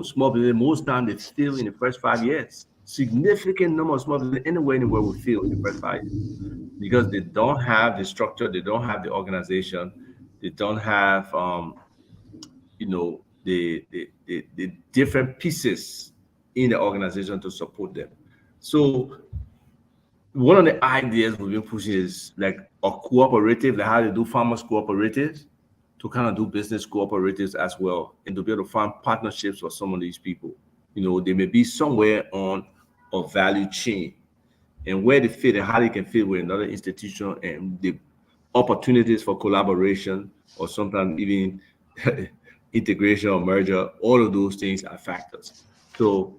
small business, most times they fail in the first 5 years. Significant number of small business anywhere will fail in the first 5 years because they don't have the structure, they don't have the organization, they don't have the different pieces in the organization to support them. So one of the ideas we've been pushing is like a cooperative, like how they do farmers cooperatives, to kind of do business cooperatives as well, and to be able to find partnerships for some of these people. They may be somewhere on a value chain, and where they fit and how they can fit with another institution, and the opportunities for collaboration or sometimes even integration or merger, all of those things are factors. So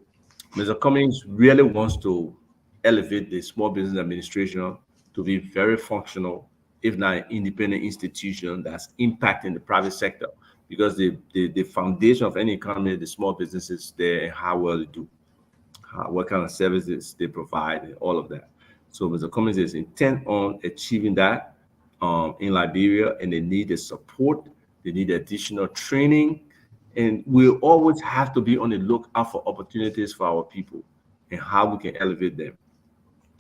Mr. Cummings really wants to elevate the small business administration to be very functional, if not an independent institution that's impacting the private sector, because the foundation of any economy is the small businesses there and how well they do, what kind of services they provide, and all of that. So Mr. Cummings is intent on achieving that in Liberia, and they need the support, they need additional training, and we'll always have to be on the lookout for opportunities for our people and how we can elevate them.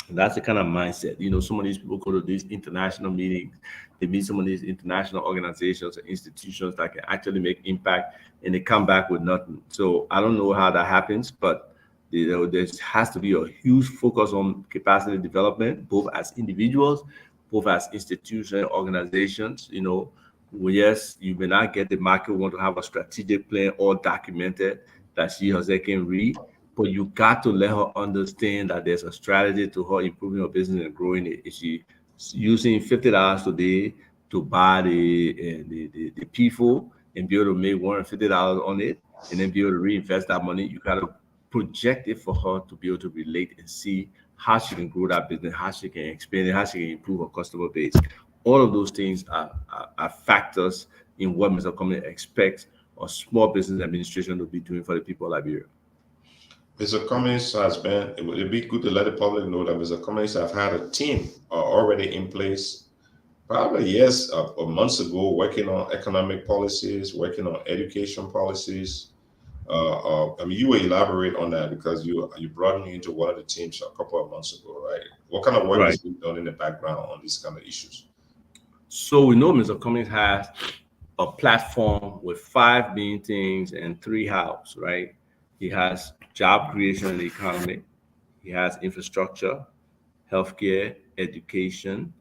And that's the kind of mindset. Some of these people go to these international meetings, they meet some of these international organizations and institutions that can actually make impact, and they come back with nothing. So I don't know how that happens, but there has to be a huge focus on capacity development, both as individuals, both as institutions, organizations. Yes, you may not get the market. We want to have a strategic plan all documented that she or they can read, but you got to let her understand that there's a strategy to her improving her business and growing it. If she's using $50 today to buy the people and be able to make $150 on it, and then be able to reinvest that money, you got to project it for her to be able to relate and see how she can grow that business, how she can expand it, how she can improve her customer base. All of those things are factors in what Mr. Cummings expects a small business administration to be doing for the people of Liberia. Mr. Cummings it would be good to let the public know that Mr. Cummings have had a team already in place, probably yes, months ago, working on economic policies, working on education policies. I mean, you will elaborate on that because you brought me into one of the teams a couple of months ago, right? What kind of work is being done in the background on these kind of issues? So we know Mr. Cummings has a platform with 5 main things and 3 hows, right? He has job creation in the economy. He has infrastructure, healthcare, education,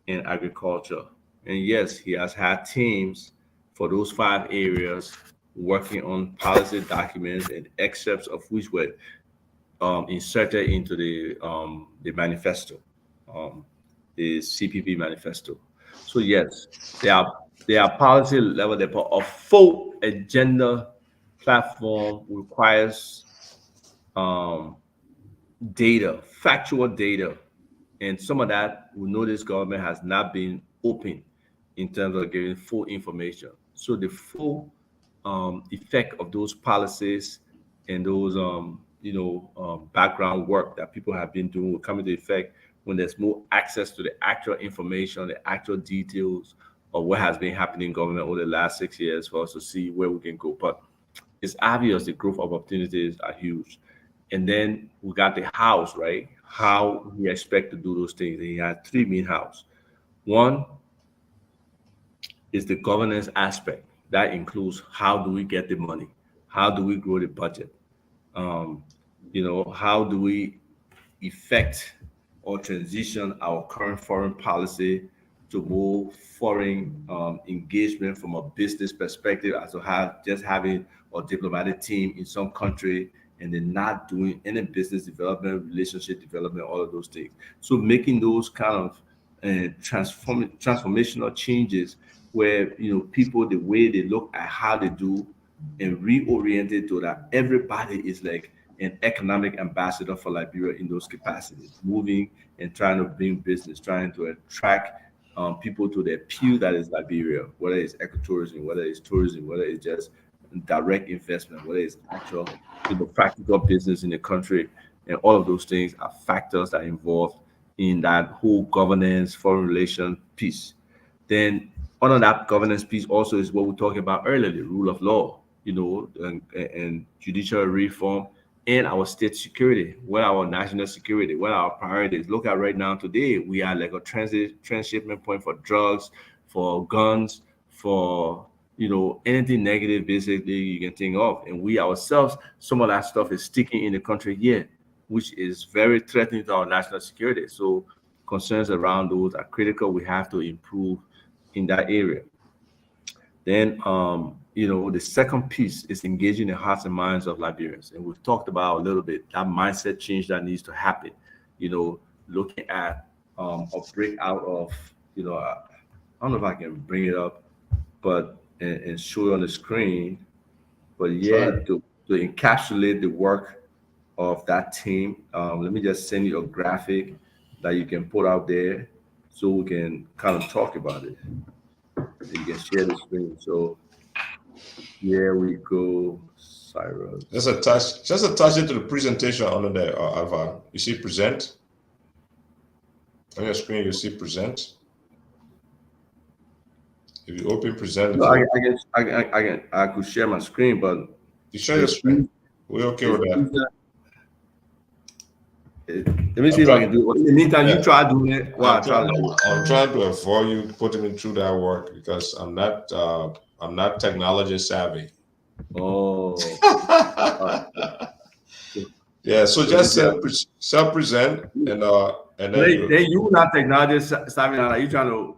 and agriculture. And yes, he has had teams for those 5 areas working on policy documents and excerpts of which were inserted into the manifesto, the CPP manifesto. So yes, they are policy level. But a full agenda platform requires data, factual data, and some of that we know this government has not been open in terms of giving full information. So the full effect of those policies and those background work that people have been doing will come into effect when there's more access to the actual information, the actual details of what has been happening in government over the last 6 years for us to see where we can go. But it's obvious the growth opportunities are huge. And then we got the house, right? How we expect to do those things. And he had 3 main house. One is the governance aspect. That includes how do we get the money? How do we grow the budget? Um, you know, how do we effect or transition our current foreign policy to more foreign engagement from a business perspective, as to have just having a diplomatic team in some country and then not doing any business development, relationship development, all of those things. So making those kind of transformational changes where people, the way they look at how they do, and reorient it to that everybody is like an economic ambassador for Liberia in those capacities, moving and trying to bring business, trying to attract people to the appeal that is Liberia, whether it's ecotourism, whether it's tourism, whether it's just direct investment, whether it's actual, practical business in the country, and all of those things are factors that are involved in that whole governance, foreign relation piece. Then under that governance piece also is what we talked about earlier, the rule of law, and judicial reform and our state security, what our national security, what our priorities. Look at right now today, we are like a transshipment point for drugs, for guns, for anything negative basically you can think of. And we ourselves, some of that stuff is sticking in the country here, which is very threatening to our national security. So concerns around those are critical. We have to improve in that area. Then, the second piece is engaging the hearts and minds of Liberians. And we've talked about a little bit that mindset change that needs to happen, looking at a break out of, I don't know if I can bring it up, but and show it on the screen. But yeah, Right. to encapsulate the work of that team, let me just send you a graphic that you can put out there so we can kind of talk about it. You can share the screen. So here we go, Cyrus. Just attach it to the presentation under there, Alva. You see present on your screen. You see present. If you open present, No, I could share my screen, but you share your screen. We're okay with that. Let me see if I can do it. In the meantime, Yeah. you try doing it while I I'm try trying, to do it. I'm trying to avoid you putting me through that work because I'm not technology savvy. Oh, Yeah, so just self present and then then you not technology savvy now. You trying to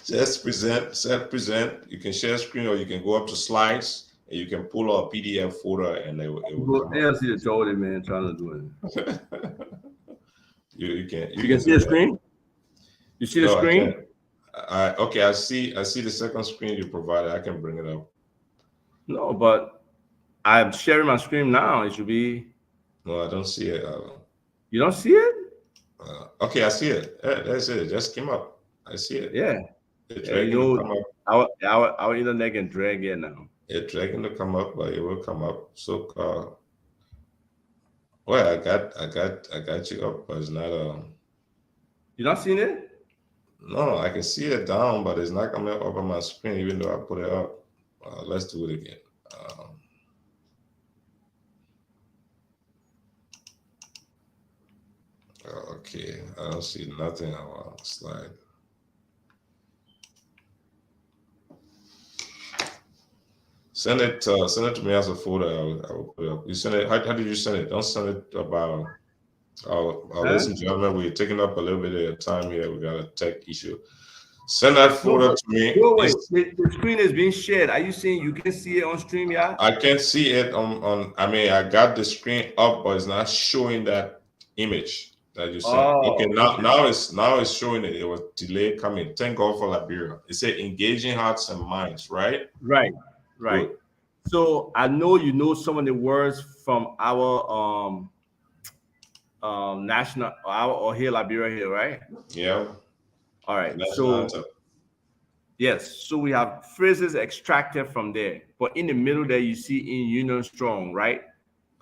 just present, self present. You can share screen or you can go up to slides and you can pull up a PDF folder and it will come up. see the Jordan man trying to do it. You can see do the that. screen? You see the No, I screen? can't. Okay, I see the second screen you provided. I can bring it up. No, but I'm sharing my screen now. It should be. No, I don't see it. You don't see it? Okay, I see it. That's it. It just came up. I see it. Yeah. It's Yeah, dragging to come up. our internet can drag it now. It's dragging to come up, but it will come up. So, well, I got you up, but it's not. You not seeing it? No, I can see it down, but it's not coming up on my screen, even though I put it up. Let's do it again. Okay, I don't see nothing on our slide. Send it to me as a folder. I will put it up. You send it. How did you send it? Don't send it about. Ladies and gentlemen, we're taking up a little bit of your time here. We got a tech issue. Send that folder to me. No, wait. The screen is being shared. Are you saying you can see it on stream, yeah? I can see it on. I mean, I got the screen up, but it's not showing that image that you sent. Okay, now it's showing it. It was delayed coming. Thank God for Liberia. It said engaging hearts and minds, right? Right. Good. So I know you know some of the words from our national or here Liberia here, right? Yeah. All right. National So anthem. yes, so we have phrases extracted from there, but in the middle there you see in union strong, right?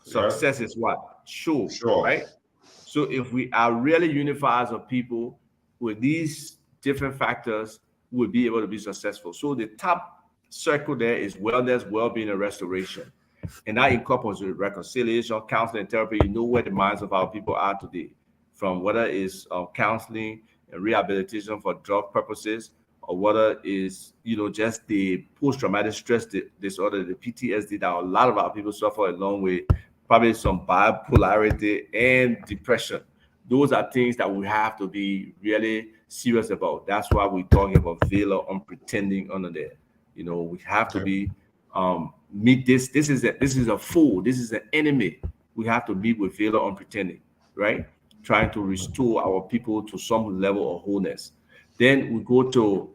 Success is what? Sure. Right? So if we are really unified as a people with these different factors, we'll be able to be successful. So the top circle there is wellness, well-being, and restoration. And that incorporates reconciliation, counseling, therapy. You know where the minds of our people are today, from whether it's counseling and rehabilitation for drug purposes, or whether it's just the post-traumatic stress disorder, the PTSD that a lot of our people suffer along with probably some bipolarity and depression. Those are things that we have to be really serious about. That's why we're talking about valor on pretending under there. We have to Okay. be meet this. This is a foe. This is an enemy. We have to meet with valor on pretending, right? Trying to restore our people to some level of wholeness. Then we go to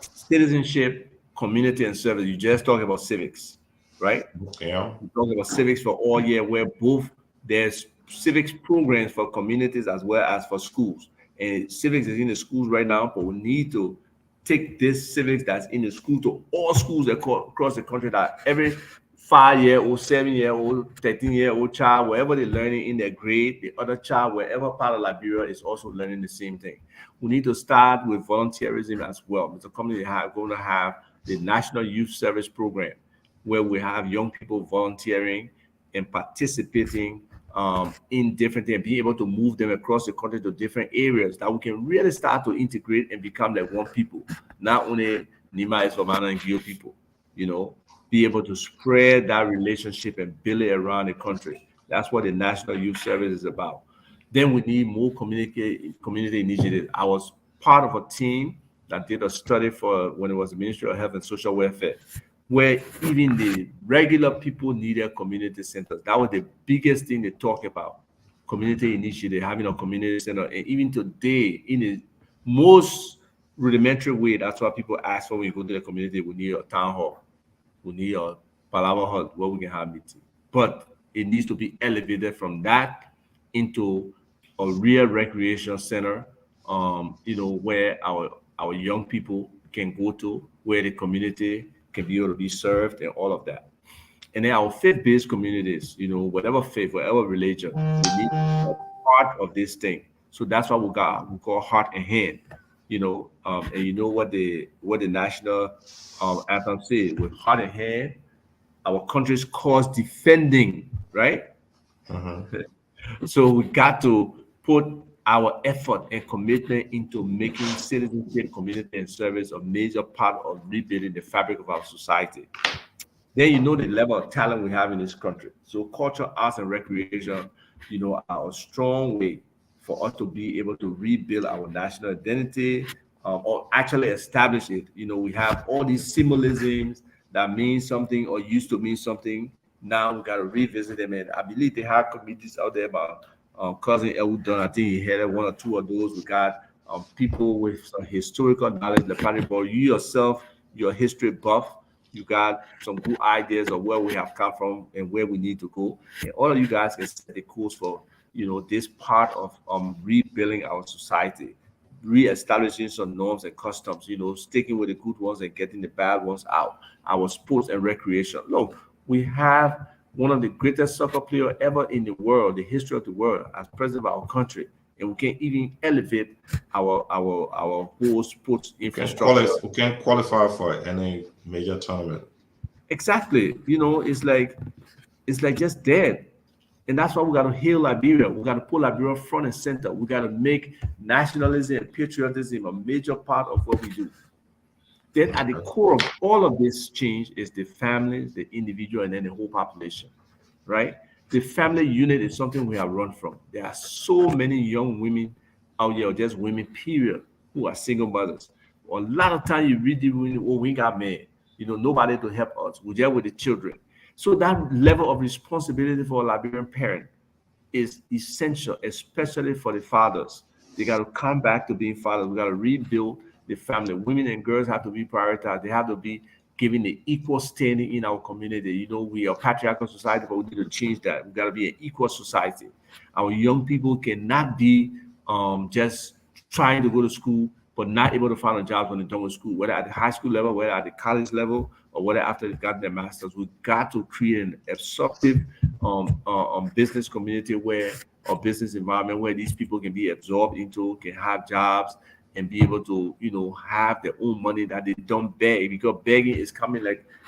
citizenship, community, and service. You just talk about civics, right? Yeah. We talk about civics for all year, where both there's civics programs for communities as well as for schools. And civics is in the schools right now, but we need to take this civics that's in the school to all schools across the country. That every 5-year-old, 7-year-old, 13-year-old child, wherever they're learning in their grade, the other child, wherever part of Liberia, is also learning the same thing. We need to start with volunteerism as well. Mr. Company going to have the National Youth Service Program, where we have young people volunteering and participating in different things, being able to move them across the country to different areas that we can really start to integrate and become like one people, not only Nima, Isfamana, and Gio people, be able to spread that relationship and build it around the country. That's what the National Youth Service is about. Then we need more community initiatives. I was part of a team that did a study for when it was the Ministry of Health and Social Welfare, where even the regular people needed community centers. That was the biggest thing they talk about. Community initiative, having a community center. And even today, in the most rudimentary way, that's what people ask for when you go to the community. We need a town hall. We need a palava hall where we can have meeting. But it needs to be elevated from that into a real recreation center, where our young people can go to, where the community can be able to be served and all of that. And then our faith-based communities, whatever faith, whatever religion, we need to be part of this thing. So that's why we call heart and hand, and what the national anthem says, with heart and hand, our country's cause defending, right? Mm-hmm. So we got to put our effort and commitment into making citizenship, community, and service a major part of rebuilding the fabric of our society. Then the level of talent we have in this country. So culture, arts, and recreation, are a strong way for us to be able to rebuild our national identity, or actually establish it. We have all these symbolisms that mean something or used to mean something. Now we got to revisit them, and I believe they have committees out there about cousin Elwood. I think he had one or two of those. We got people with some historical knowledge. But you yourself, you're a history buff. You got some good ideas of where we have come from and where we need to go. And all of you guys can set the course for this part of rebuilding our society, re-establishing some norms and customs. Sticking with the good ones and getting the bad ones out. Our sports and recreation. Look, we have one of the greatest soccer players ever in the world, the history of the world, as president of our country, and we can even elevate our whole sports infrastructure. We can qualify for any major tournament. Exactly. It's like just dead. And that's why we got to heal Liberia. We got to put Liberia front and center. We got to make nationalism and patriotism a major part of what we do. Then at the core of all of this change is the family, the individual, and then the whole population, right? The family unit is something we have run from. There are so many young women out here, or just women, period, who are single mothers. A lot of time you read the women, oh, we got men, nobody to help us. We're there with the children. So that level of responsibility for a Liberian parent is essential, especially for the fathers. They got to come back to being fathers. We got to rebuild the family. Women and girls have to be prioritized. They have to be given the equal standing in our community. We are a patriarchal society, but we need to change that. We got to be an equal society. Our young people cannot be just trying to go to school, but not able to find a job when they're done with school, whether at the high school level, whether at the college level, or whether after they got their masters. We got to create an absorptive business community or business environment where these people can be absorbed into, can have jobs, and be able to, have their own money that they don't beg, because begging is coming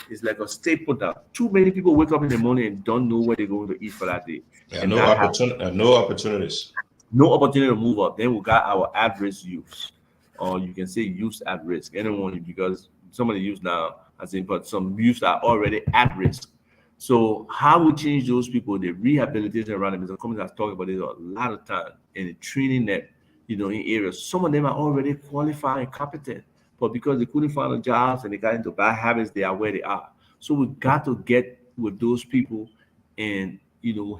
it's like a staple now. Too many people wake up in the morning and don't know where they're going to eat for that day. Yeah, and no opportunities. no opportunity to move up. Then we got our at-risk youth. or you can say youth at risk. Anyone, because some of the youth now, I think, but some youth are already at risk. So how we change those people, the rehabilitation around them, Mr. Cummings has talked about it a lot of time, and the training that, in areas. Some of them are already qualified and competent, but because they couldn't find the jobs and they got into bad habits, they are where they are. So we got to get with those people and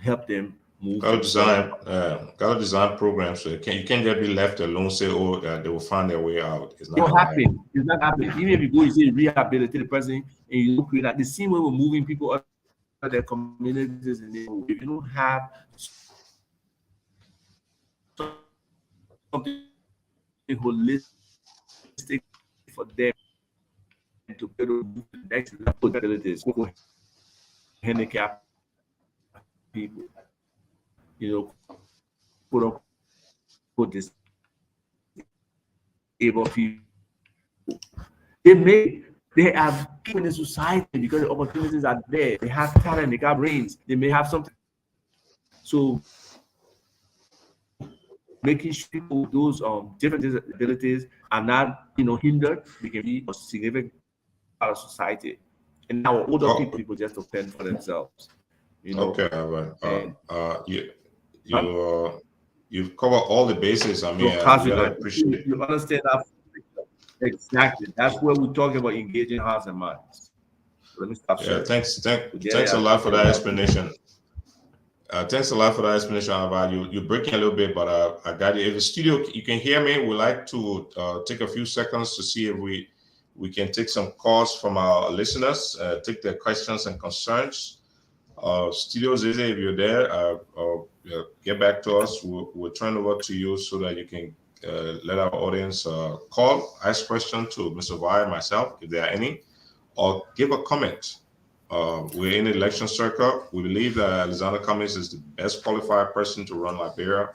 help them move themselves. Got to design programs. So you can't just be left alone. Say, oh, they will find their way out. It's It not will gonna happen. happen. It's not happening. Even if you go, you say rehabilitate the person, and you don't create that. The same way we're moving people out of their communities and neighborhoods. If you don't have something holistic for them to be able to move to the next level, abilities for handicapped people, quote unquote disabled people. They have given the society because the opportunities are there. They have talent, they got brains, they may have something. So making sure people with those different disabilities are not hindered, they can be a significant part of society. And our older people just to fend for themselves. Okay, Albert. And You've covered all the bases. I mean, so I really appreciate it. you understand that exactly. That's where we're talking about engaging hearts and minds. Let me stop Yeah, sharing. thanks a lot for that explanation. Thanks a lot for that explanation, Albert. You're breaking a little bit, but I got it. If the studio, you can hear me, we'd like to take a few seconds to see if we can take some calls from our listeners, take their questions and concerns. Studio Zizi, if you're there, get back to us. We'll turn over to you so that you can let our audience call, ask questions to Mr. Vi and myself, if there are any, or give a comment. We're in the election circle. We believe that Alexander Cummings is the best qualified person to run Liberia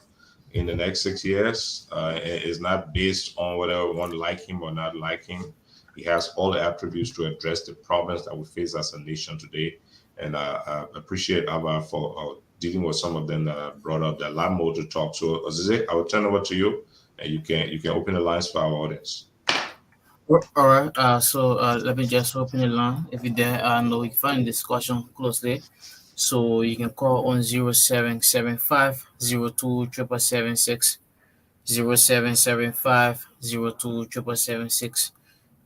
in the next 6 years. It is not based on whether one like him or not like him. He has all the attributes to address the problems that we face as a nation today. And I appreciate Abba for dealing with some of them that I brought up. There are a lot more to talk. So, Azize, I will turn over to you, and you can open the lines for our audience. All right. So let me just open the line. If you're there, no, we can find the discussion closely. So you can call on 0775 02 776 0775 02 776.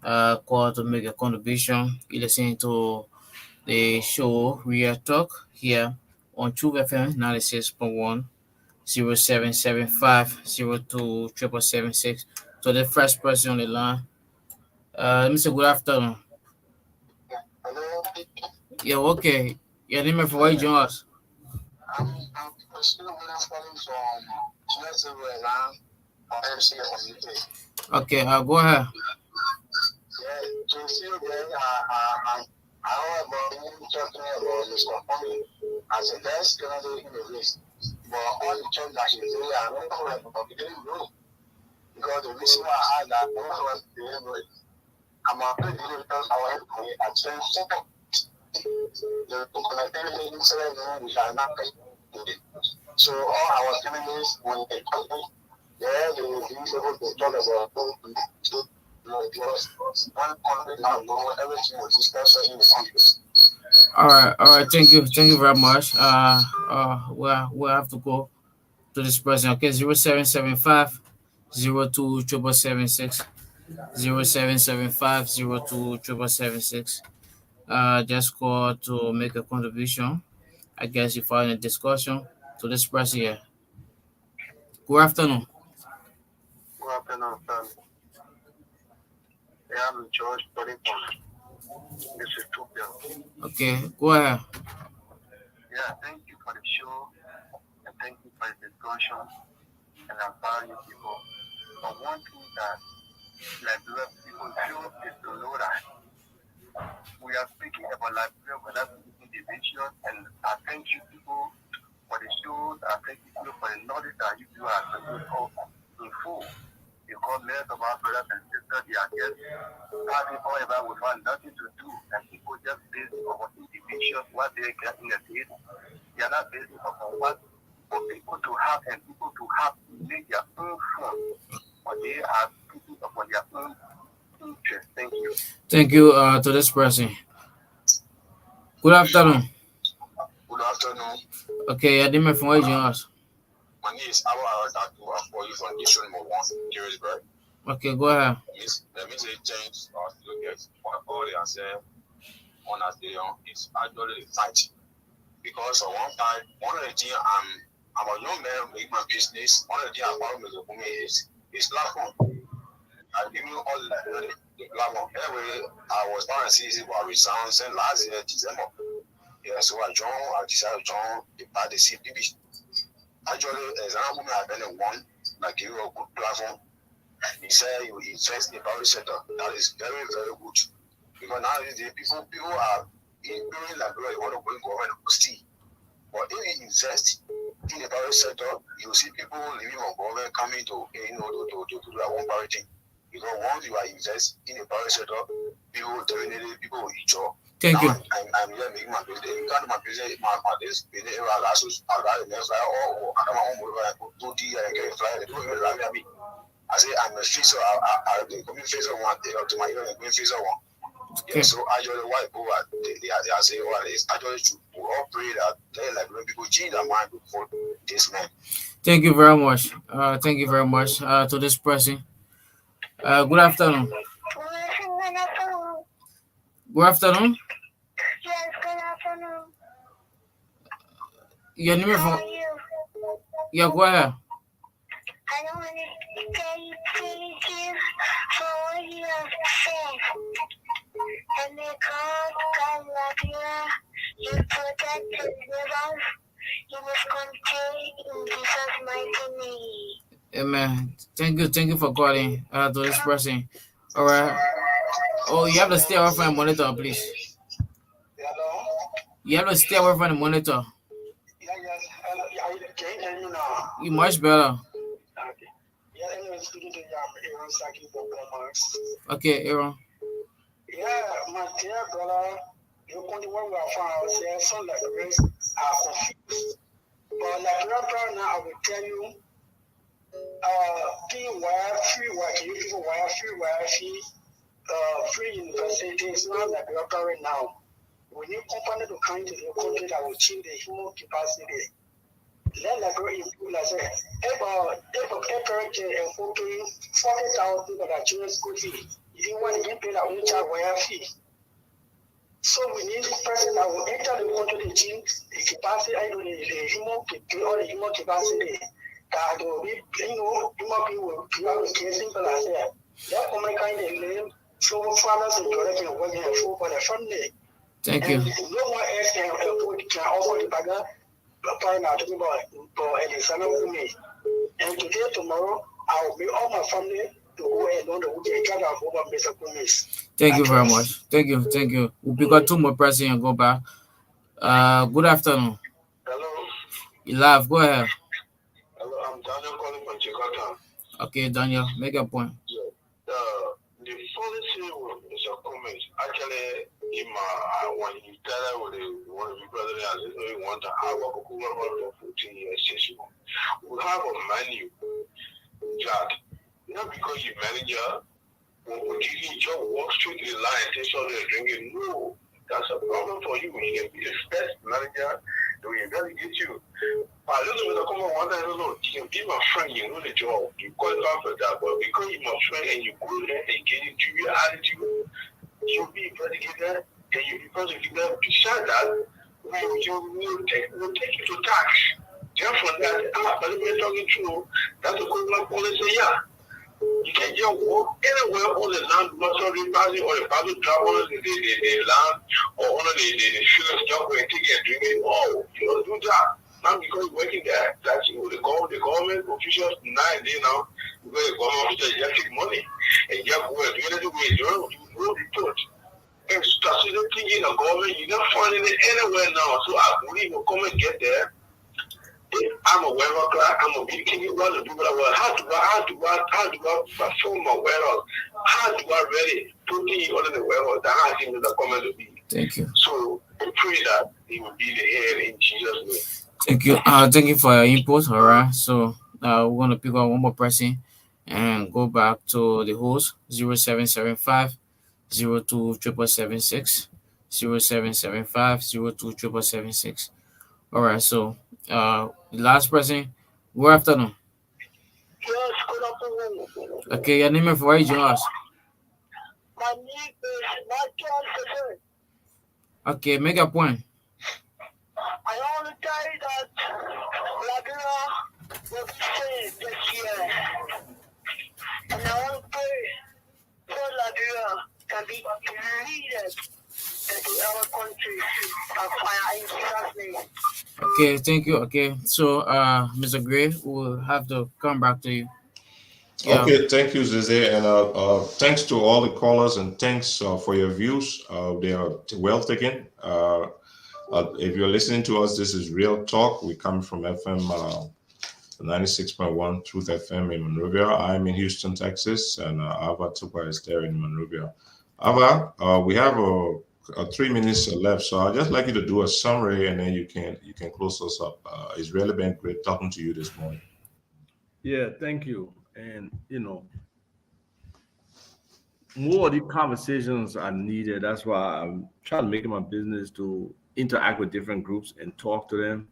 Call to make a contribution. You listen to the show Real Talk here on True FM 96.1 0775 02 776. So the first person on the line. Let me say good afternoon. Hello, Yeah, okay. Your name and for why you join us? I'm still calling from USA now, MC of UK. Okay, go ahead. Yeah, to see there, I about you talking about Mr. Cummings as a best candidate in the race. But all the talk that he's doing, I don't know about it, because the reason why I had that, I don't know what they didn't know it. I'm afraid they didn't tell our employee at 10 seconds. The connectivity instead of we are not paid. So all our families, when they come in, yeah, they will be able to talk about one country now, everything was discussed in the countries. All right. Thank you very much. We'll have to go to this person. Okay, 0775 02 776 0775 02 776. Just call to make a contribution. I guess you find a discussion to this person here. Good afternoon. Good afternoon, sir. Yeah, I'm George Boddington. This is Tupia. Okay, go ahead. Yeah, thank you for the show and thank you for the discussion and empowering people. But one thing that Liberia people feel is to know that we are speaking about Liberia without speaking division, and I thank you people for the shows. I thank you people for the knowledge that you do are in full. Because many of our brothers and sisters, they are just having however we find nothing to do, and people just based on individuals, what they get in the day. They are not based on what for people to have and people to have make their own fun. But they are speaking of Thank you to this person. Good afternoon. Good afternoon. Okay, I didn't from where you us. My name is Awa Adatu. I'm calling from District Number 1, Harrisburg. Okay, go ahead. Let me say change or look at what all they are saying on a day on is actually the fight. Because on one side, one of the things I'm a young man make my business, one of the things I follow me is platform. I give you all the platform. Anyway, I was trying to see what resounds and last year December. Yeah, so I decided to join the party CPB. Actually, example, I've been in one, like give you a good platform. He said you invest in the private sector. That is very, very good. Because nowadays people are in doing like you want to go in government still. But if you invest in the private sector, you see people living on government coming to do their own private thing. Because once you are invest in the private sector, people will terminate it, people will enjoy. Thank you. I'm here making my business. You can't my business, this business. I got the next fly. I got my own mobile. 2D and get a fly. They don't even allow me. I say I'm a face, so I'll be coming face on one. They up to my going face on one. Okay. Yeah, so actually, why people they are saying, well, it's actually to all pray that they like when people change their mind before this man. Thank you very much. Thank you very much to this person. Good afternoon. Good afternoon. Yes, good afternoon. Your name How from are you? yeah, go ahead. I don't want to tell you thank you for what you have said. And may God Liberia, you protect and deliver us in this country in Jesus' mighty name. Amen. Thank you for calling to this person. All right. Oh, you have to stay away from the monitor, please. Hello? You have to stay away from the monitor. Yeah, yes. Hello. Can you hear me now? You much better. Okay. Yeah, anyway, speaking to you, I'm Aaron Saki from Commerce. Okay, Aaron. Yeah, my dear brother, you want to work with our say some like the rest are confused. But like right now, I will tell you, being wire free, what you people free university is not like right now. We need company to come to the country that will change the human capacity. Let like go improve like say if parent and for paying 40,000 for that children's school fee, if you want to get paid that own child wire fee. So we need this person that will enter the country to change the capacity, the human capacity that will be, human people will care simple as that. That woman kind of name, so fathers and direction working for the family. Thank you. And no one else can offer the bagger. Talking about for me. And today, tomorrow, I will be all my family to go and on the weekend gather over Mr. Cummings. Thank you very much. Thank you. We got two more persons and go back. Good afternoon. Hello. You live. Go ahead. Hello, I'm Daniel calling from Jakarta. Okay, Daniel, make a point. Yeah. The policy with Mr. Cummings actually when he started with one of the president, I said, we want to have a for 14 years. We have a menu that not because you manager when we give you a job, walk straight in line, take something and drink it. No, that's a problem for you. You can be the best manager, they will delegate you. But I don't know come on one time, you can be my friend, you know the job, you qualify for that, but because you're my friend and you go there and get into your attitude, you'll be investigated and you'll be prosecuted. Besides that, we'll take you to tax. Therefore, that, but we're talking true, that's a good policy, yeah. You can just walk anywhere on the land, not only passing or the public travel, the land, or on the sugar job where you take and drink it. Oh, you don't do that. Not because you're working there. That's the government officials nowadays now, because the government officials just take money and just go and do it the way you know the truth. And strategically in the government, you're not finding it anywhere now. So I believe you'll come and get there. I'm a wearer class, I'm a big king, one of the people that how do I perform my warehouse? How do I really put in order the warehouse? That I think the comment will be. Thank you. So we pray that he will be the head in Jesus' name. Thank you. Thank you for your input. All right. So we're gonna pick up one more person and go back to the host 0775 02-777-6, 0775-02-777-6. All right, so the last person, good afternoon. Yes, good afternoon. Okay, your name and where you join us? My name is Michael Session. Okay, make a point. I want to tell you that Liberia will be saved this year. And I want to pray for Liberia can be leaders into our country of fire in Jesus' name. Okay, thank you. Okay, so Mr. Gray, we'll have to come back to you. Yeah. Okay, thank you, Jose, and thanks to all the callers, and thanks for your views. They are well taken. If you're listening to us, this is Real Talk. We come from FM 96.1 Truth FM in Monrovia. I'm in Houston, Texas, and Ava Tupa is there in Monrovia. Ava, we have 3 minutes left, so I'd just like you to do a summary, and then you can close us up. It's really been great talking to you this morning. Yeah, thank you. And more of these conversations are needed. That's why I'm trying to make it my business to interact with different groups and talk to them.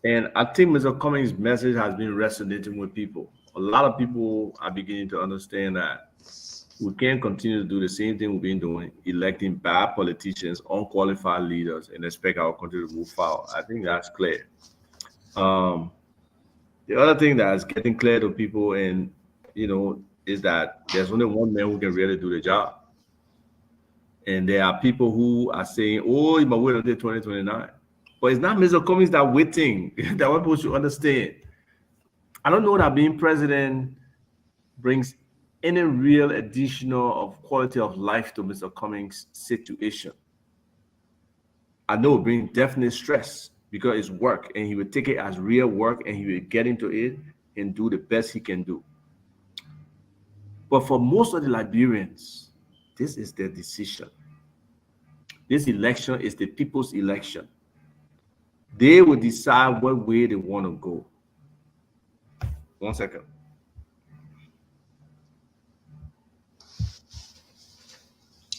And I think Mr. Cummings' message has been resonating with people. A lot of people are beginning to understand that we can't continue to do the same thing we've been doing, electing bad politicians, unqualified leaders, and expect our country to move forward. I think that's clear. The other thing that's getting clear to people, and is that there's only one man who can really do the job. And there are people who are saying, "Oh, you might wait until 2029." But it's not Mr. Cummings that waiting. That what people should understand. I don't know that being president brings any real additional of quality of life to Mr. Cummings' situation. I know it brings definite stress because it's work, and he would take it as real work, and he would get into it and do the best he can do. But for most of the Liberians, this is their decision. This election is the people's election. They will decide what way they want to go. 1 second.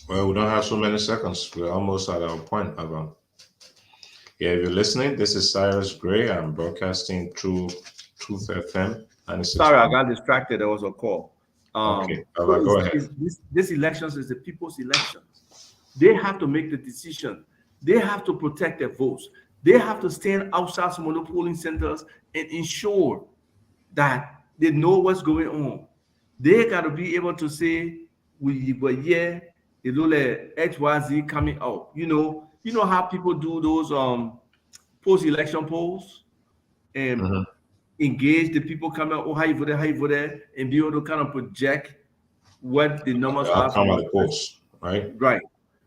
Well, we don't have so many seconds. We're almost at our point, Ava. Yeah, if you're listening, this is Cyrus Gray. I'm broadcasting through Truth FM. Sorry, I got distracted. There was a call. Okay, go ahead. This elections is the people's elections. They have to make the decision. They have to protect their votes. They have to stand outside some of the polling centers and ensure that they know what's going on. They got to be able to say, we were here, it look like XYZ coming out. You know how people do those post-election polls and engage the people coming out, oh, how you voted, and be able to kind of project what the numbers are. Come at the polls, right? Right.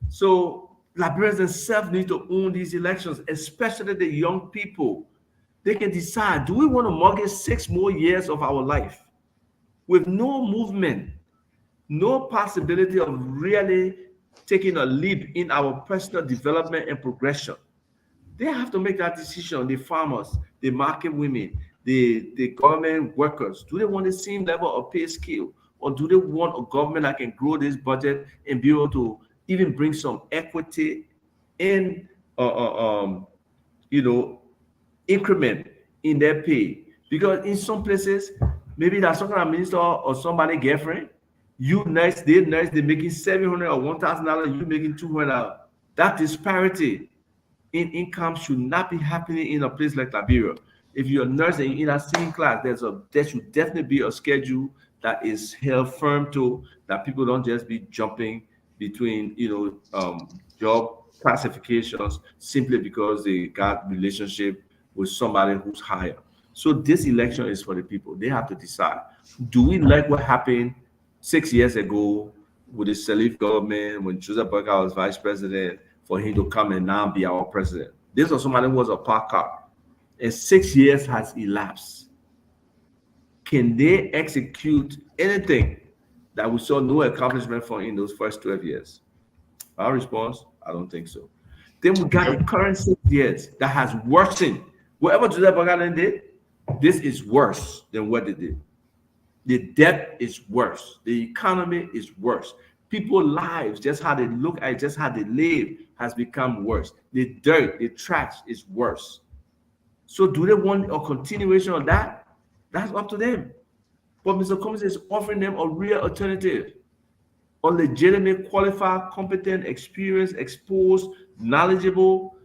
So Liberians themselves need to own these elections, especially the young people. They can decide, do we want to mortgage 6 more years of our life with no movement, no possibility of really taking a leap in our personal development and progression? They have to make that decision. The farmers, the market women, the government workers, do they want the same level of pay scale, or do they want a government that can grow this budget and be able to even bring some equity in, increment in their pay? Because in some places, maybe that's some kind of minister or somebody girlfriend, you nurse, they're making $700 or $1,000, you making $200. That disparity in income should not be happening in a place like Liberia. If you're a nurse and you're in a same class, there should definitely be a schedule that is held firm to, that people don't just be jumping between job classifications simply because they got relationship with somebody who's higher. So this election is for the people. They have to decide, do we like what happened 6 years ago with the Salif government when Joseph Burger was vice president, for him to come and now be our president? This was somebody who was a park car, and 6 years has elapsed. Can they execute anything that we saw no accomplishment for in those first 12 years? Our response, I don't think so. Then we got the current 6 years that has worsened. Whatever Joseph Burger did, this is worse than what they did. The debt is worse. The economy is worse. People's lives, just how they look at, just how they live, has become worse. The dirt, the trash is worse. So, do they want a continuation of that? That's up to them. But Mr. Cummings is offering them a real alternative, a legitimate, qualified, competent, experienced, exposed, knowledgeable,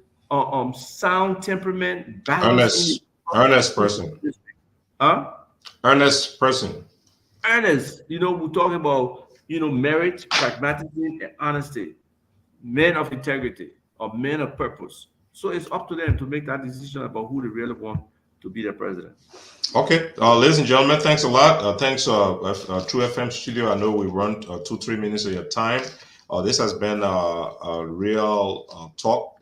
sound temperament, balance in Earnest person. huh? Earnest person. Earnest. We're talking about, merit, pragmatism, and honesty. Men of integrity or men of purpose. So it's up to them to make that decision about who they really want to be the president. Okay, ladies and gentlemen, thanks a lot. Thanks, True FM Studio. I know we run 2-3 minutes of your time. This has been a real talk.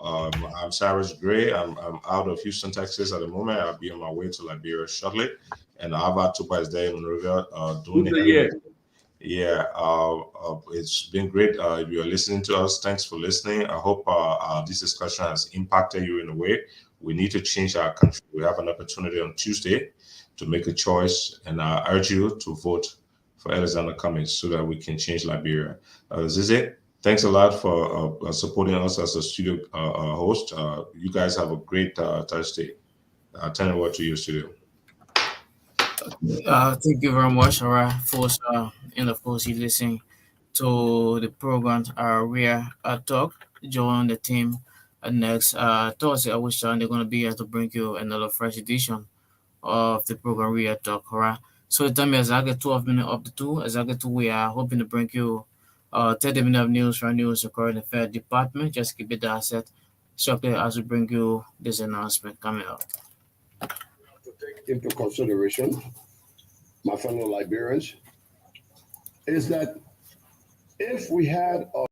I'm Cyrus Gray. I'm out of Houston, Texas at the moment. I'll be on my way to Liberia shortly. And Ava Tupa is there in Monrovia doing Good the to hear. yeah, it's been great. If you're listening to us, thanks for listening. I hope this discussion has impacted you in a way. We need to change our country. We have an opportunity on Tuesday to make a choice, and I urge you to vote for Alexander Cummings so that we can change Liberia. This is it. Thanks a lot for supporting us as a studio host. You guys have a great Thursday. I'll turn it over to you, studio. Thank you very much, all right, folks. And of course, you listen to the program, Real Talk. Join the team next Thursday, at which time they're going to be here to bring you another fresh edition of the program Real Talk, all right? So the time is exactly 12 minutes up to 2, exactly 2. We are hoping to bring you 30 minutes of news from news the current affair department. Just keep it that set shortly as we bring you this announcement coming up. To take into consideration, my fellow Liberians, is that if we had a